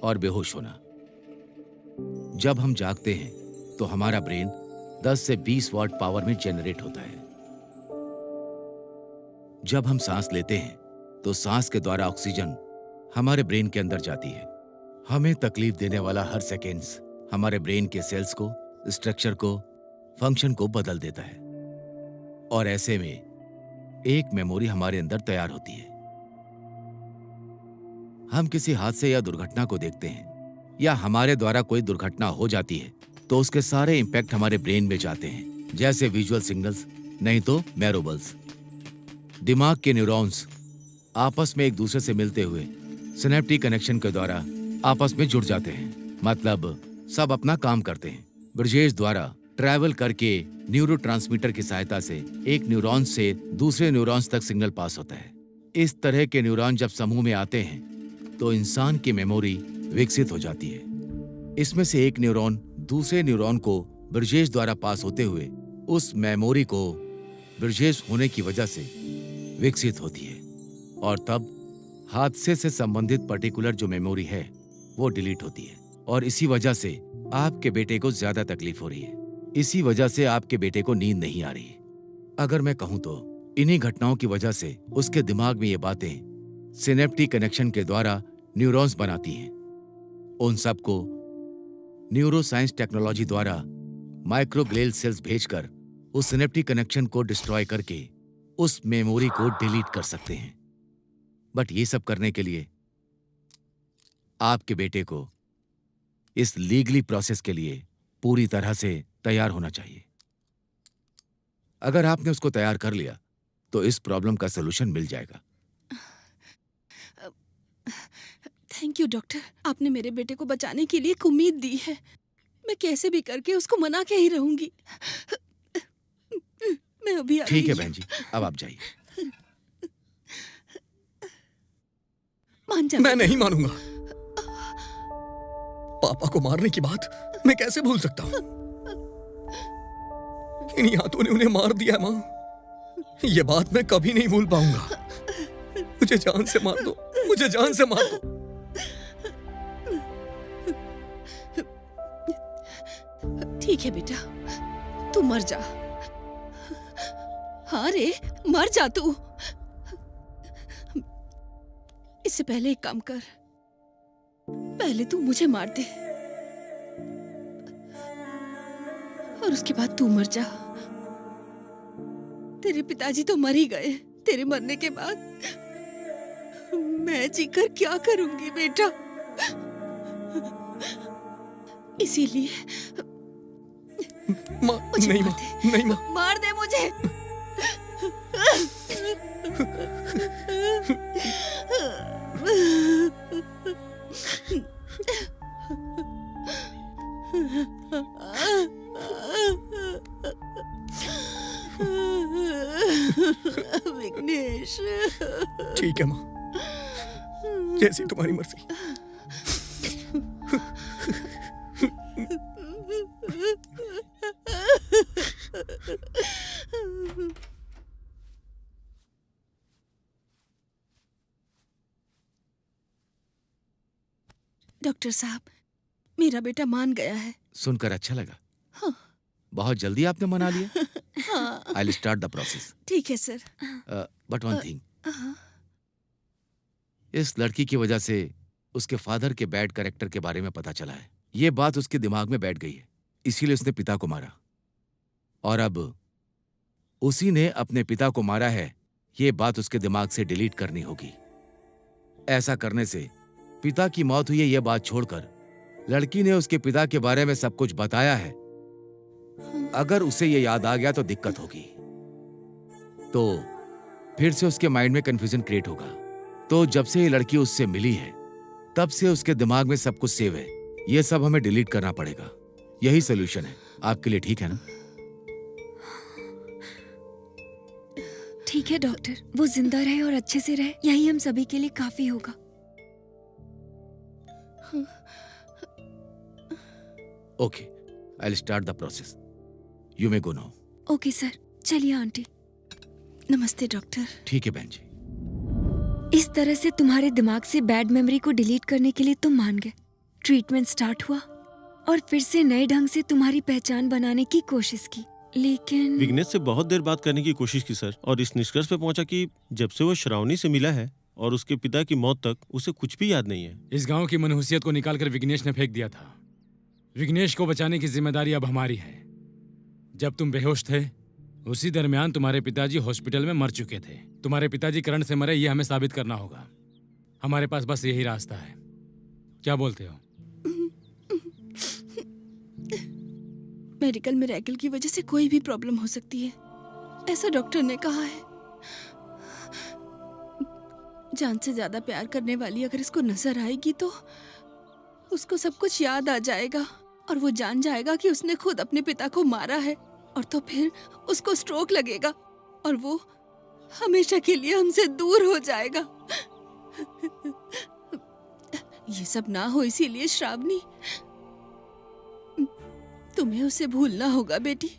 और बेहोश होना। जब हम जागते हैं तो हमारा ब्रेन 10 से 20 वॉट पावर में जनरेट होता है। जब हम सांस लेते हैं तो सांस के द्वारा ऑक्सीजन हमारे ब्रेन के अंदर जाती है। हमें तकलीफ देने वाला हर सेकेंड्स हमारे ब्रेन के सेल्स को, स्ट्रक्चर को, फंक्शन को बदल देता है। और ऐसे में एक मेमोरी हमारे अंदर तैयार होती है। हम किसी हादसे या दुर्घटना को देखते हैं या हमारे द्वारा कोई दुर्घटना हो जाती है तो उसके सारे इंपैक्ट हमारे ब्रेन में जाते हैं, जैसे विजुअल सिग्नल्स, नहीं तो मैरोबल्स। दिमाग के न्यूरॉन्स आपस में एक दूसरे से मिलते हुए सिनेप्टिक कनेक्शन के द्वारा आपस में जुड़ जाते हैं। मतलब सब अपना काम करते हैं। ब्रजेश द्वारा ट्रैवल करके न्यूरोट्रांसमीटर की सहायता से एक न्यूरॉन से दूसरे न्यूरॉन्स तक सिग्नल पास होता है। इस तरह के न्यूरॉन जब समूह में आते हैं तो इंसान की मेमोरी विकसित हो जाती है। इसमें से एक न्यूरॉन दूसरे न्यूरॉन को ब्रजेश द्वारा पास होते हुए उस मेमोरी को ब्रजेश होने की वजह से विकसित होती है। और तब हादसे से संबंधित पर्टिकुलर जो मेमोरी है वो डिलीट होती है। और इसी वजह से आपके बेटे को ज्यादा तकलीफ हो रही है। इसी वजह से आपके बेटे को नींद नहीं आ रही। अगर मैं कहूं तो इन्हीं घटनाओं की वजह से उसके दिमाग में ये बातें सिनेप्टिक कनेक्शन के द्वारा न्यूरॉन्स बनाती हैं। उन सबको न्यूरोसाइंस टेक्नोलॉजी द्वारा माइक्रोग्लियल सेल्स भेजकर उस सिनेप्टिक कनेक्शन को डिस्ट्रॉय करके उस मेमोरी को डिलीट कर सकते हैं। बट ये सब करने के लिए आपके बेटे को इस लीगली प्रोसेस के लिए पूरी तरह से तैयार होना चाहिए। अगर आपने उसको तैयार कर लिया तो इस प्रॉब्लम का सलूशन मिल जाएगा। थैंक यू डॉक्टर, आपने मेरे बेटे को बचाने के लिए एक उम्मीद दी है। मैं कैसे भी करके उसको मना के ही रहूंगी। मैं अभी ठीक है बहन जी, अब आप जाइए। मान जा। मैं नहीं मानूंगा। पापा को मारने की बात मैं कैसे भूल सकता हूं? इन्हीं हाथों ने उन्हें मार दिया है मां। ये बात मैं कभी नहीं भूल पाऊंगा। मुझे जान से मार दो, मुझे जान से मार दो। ठीक है बेटा, तू मर जा। हाँ रे, मर जा तू। इससे पहले एक काम कर, पहले तू मुझे मार दे और उसके बाद तू मर जा। तेरे पिताजी तो मर ही गए। तेरे मरने के बाद मैं जीकर क्या करूंगी बेटा? इसीलिए नहीं मां, नहीं मां। मार दे मुझे। विघ्नेश। ठीक है मां, जैसी तुम्हारी मर्जी। डॉक्टर साहब, मेरा बेटा मान गया है। सुनकर अच्छा लगा। हाँ। बहुत जल्दी आपने मना लिया। हाँ। I will start the process. ठीक है सर। बट वन थिंग, इस लड़की की वजह से उसके फादर के बैड कैरेक्टर के बारे में पता चला है। ये बात उसके दिमाग में बैठ गई है, इसीलिए उसने पिता को मारा। और अब उसी ने अपने पिता को मारा है, ये बात उसके दिमाग से डिलीट करनी होगी। ऐसा करने से पिता की मौत हुई है ये बात छोड़कर लड़की ने उसके पिता के बारे में सब कुछ बताया है। अगर उसे ये याद आ गया तो दिक्कत होगी, तो फिर से उसके माइंड में कंफ्यूजन क्रिएट होगा। तो जब से ये लड़की उससे मिली है तब से उसके दिमाग में सब कुछ सेव है। ये सब हमें डिलीट करना पड़ेगा। यही सोल्यूशन है आपके लिए, ठीक है ना? ठीक है डॉक्टर, वो जिंदा रहे और अच्छे से रहे, यही हम सभी के लिए काफी होगा। Okay, I will start the process. You may go now. Okay sir, चलिए आंटी। नमस्ते डॉक्टर। ठीक है बहन जी। इस तरह से तुम्हारे दिमाग से बैड मेमोरी को डिलीट करने के लिए तुम मान गए। ट्रीटमेंट स्टार्ट हुआ और फिर से नए ढंग से तुम्हारी पहचान बनाने की कोशिश की, लेकिन विघ्नेश से बहुत देर बात करने की कोशिश की सर, और इस निष्कर्ष पे पहुंचा कि जब से वो श्रावणी से मिला है और उसके पिता की मौत तक उसे कुछ भी याद नहीं है। इस गांव की मनहूसियत को निकालकर विघ्नेश ने फेंक दिया था। विघ्नेश को बचाने की जिम्मेदारी अब हमारी है। जब तुम बेहोश थे उसी दरमियान तुम्हारे पिताजी हॉस्पिटल में मर चुके थे। तुम्हारे पिताजी करंट से मरे, ये हमें साबित करना होगा। हमारे पास बस यही रास्ता है। क्या बोलते हो? मेडिकल मिरेकल की वजह से कोई भी प्रॉब्लम हो सकती है, ऐसा डॉक्टर ने कहा है। जान से ज्यादा प्यार करने वाली अगर इसको नजर आएगी तो उसको सब कुछ याद आ जाएगा और वो जान जाएगा कि उसने खुद अपने पिता को मारा है, और तो फिर उसको स्ट्रोक लगेगा और वो हमेशा के लिए हमसे दूर हो जाएगा। ये सब ना हो, इसीलिए श्रावणी, तुम्हें उसे भूलना होगा बेटी।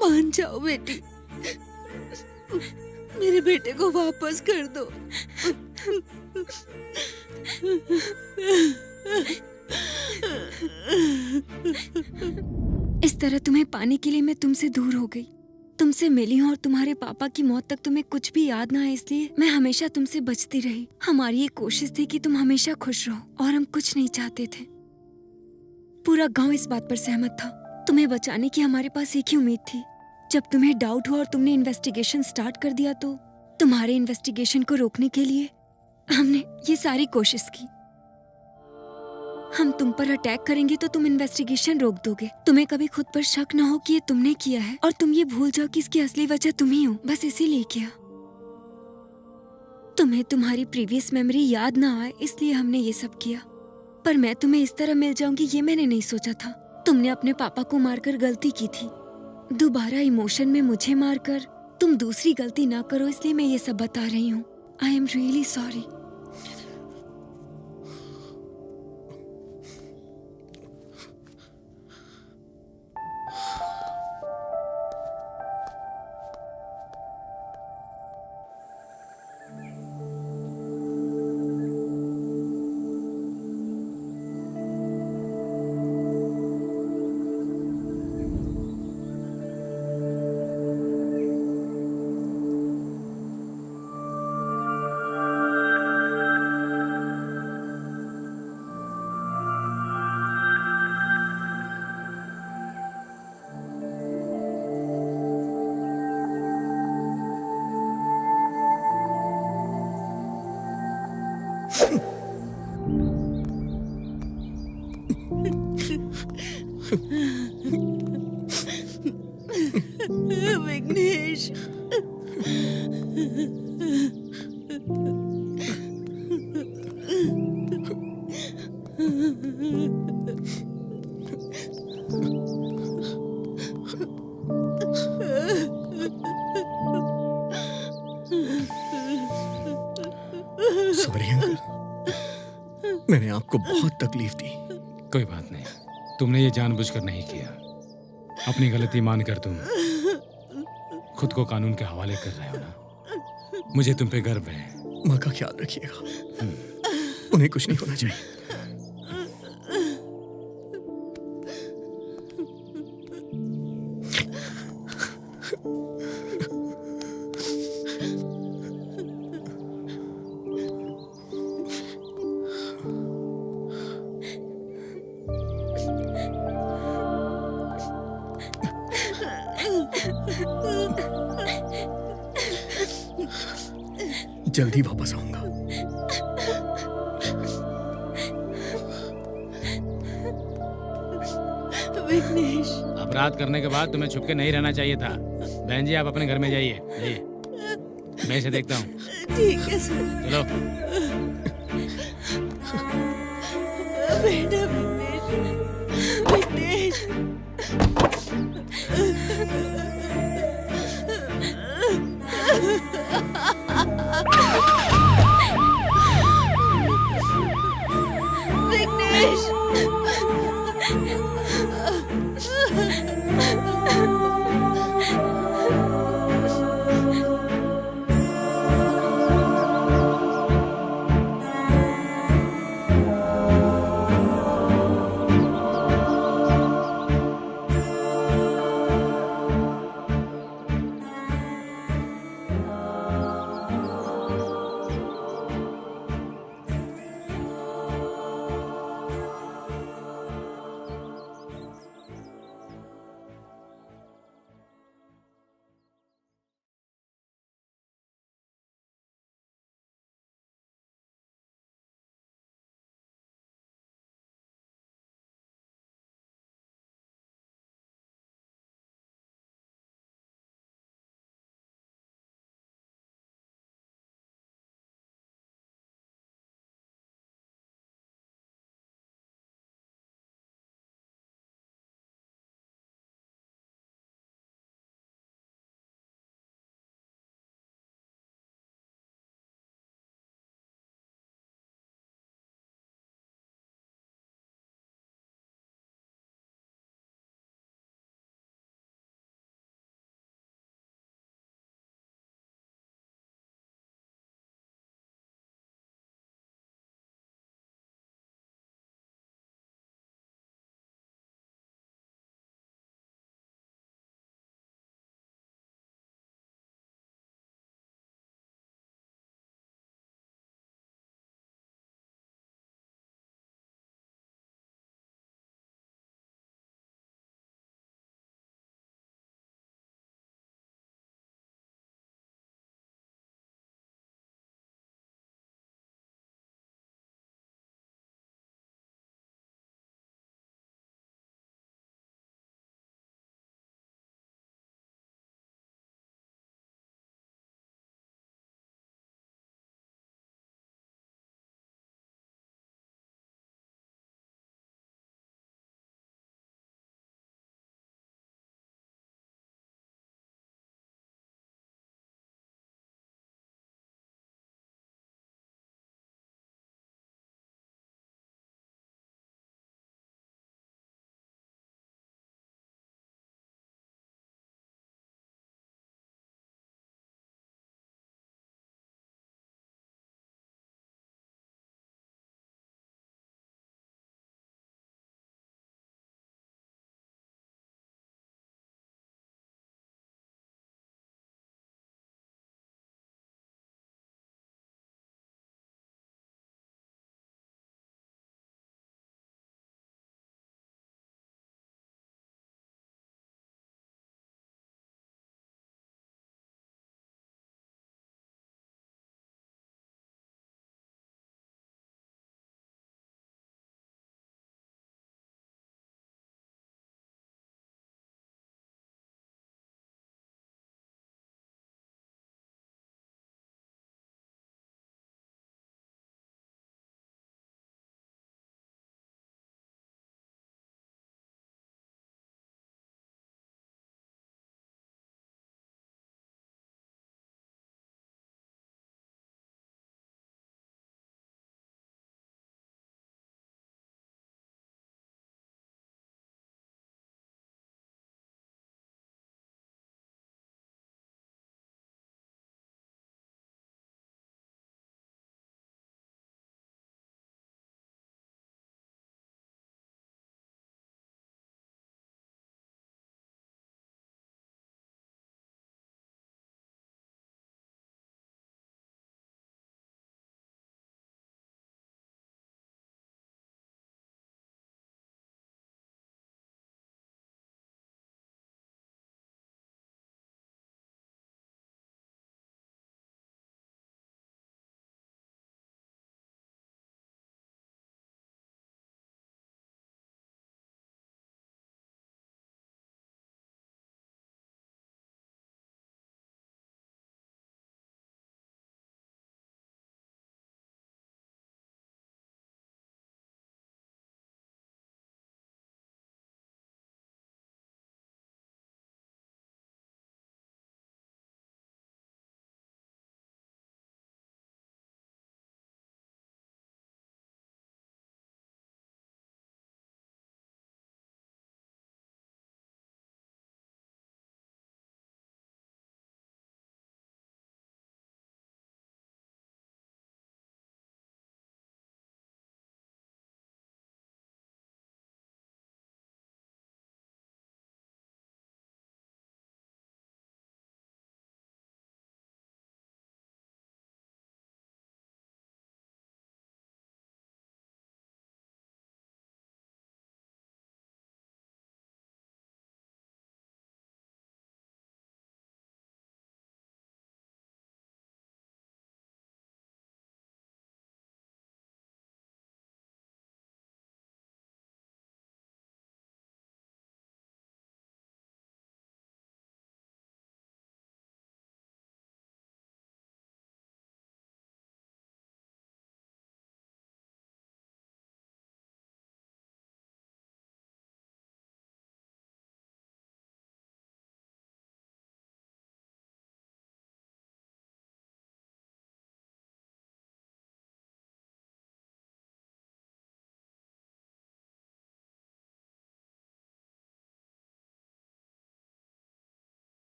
मान जाओ बेटी, मेरे बेटे को वापस कर दो। इस तरह तुम्हें पाने के लिए मैं तुमसे दूर हो गई, तुमसे मिली हूँ, और तुम्हारे पापा की मौत तक तुम्हें कुछ भी याद ना है, इसलिए मैं हमेशा तुमसे बचती रही। हमारी ये कोशिश थी कि तुम हमेशा खुश रहो, और हम कुछ नहीं चाहते थे। पूरा गांव इस बात पर सहमत था। तुम्हें बचाने की हमारे पास एक ही उम्मीद थी। जब तुम्हें डाउट हुआ और तुमने इन्वेस्टिगेशन स्टार्ट कर दिया, तो तुम्हारे इन्वेस्टिगेशन को रोकने के लिए हमने ये सारी कोशिश की। हम तुम पर अटैक करेंगे तो तुम इन्वेस्टिगेशन रोक दोगे। तुम्हें कभी खुद पर शक ना हो कि ये तुमने किया है, और तुम ये भूल जाओ कि इसकी असली वजह तुम ही हो। बस इसीलिए किया। तुम्हें तुम्हारी प्रीवियस मेमोरी याद ना आए, इसलिए हमने ये सब किया। पर मैं तुम्हें इस तरह मिल जाऊंगी ये मैंने नहीं सोचा था। तुमने अपने पापा को मारकर गलती की थी, दोबारा इमोशन में मुझे मारकर तुम दूसरी गलती ना करो, इसलिए मैं ये सब बता रही हूँ। I am really sorry. Vighnesh, sorry uncle, मैंने आपको बहुत तकलीफ दी। कोई बात नहीं, तुमने ये जानबूझकर नहीं किया। अपनी गलती मानकर तुम खुद को कानून के हवाले कर रहे हो ना। मुझे तुम पे गर्व है। माँ का ख्याल रखिएगा, उन्हें कुछ नहीं होना चाहिए। जल्दी वापस आऊंगा। विघ्नेश, अपराध करने के बाद तुम्हें छुपके नहीं रहना चाहिए था। बहन जी, आप अपने घर में जाइए। जाइए, मैं इसे देखता हूँ। ठीक है सर। चलो। बेटा विघ्नेश, विघ्नेश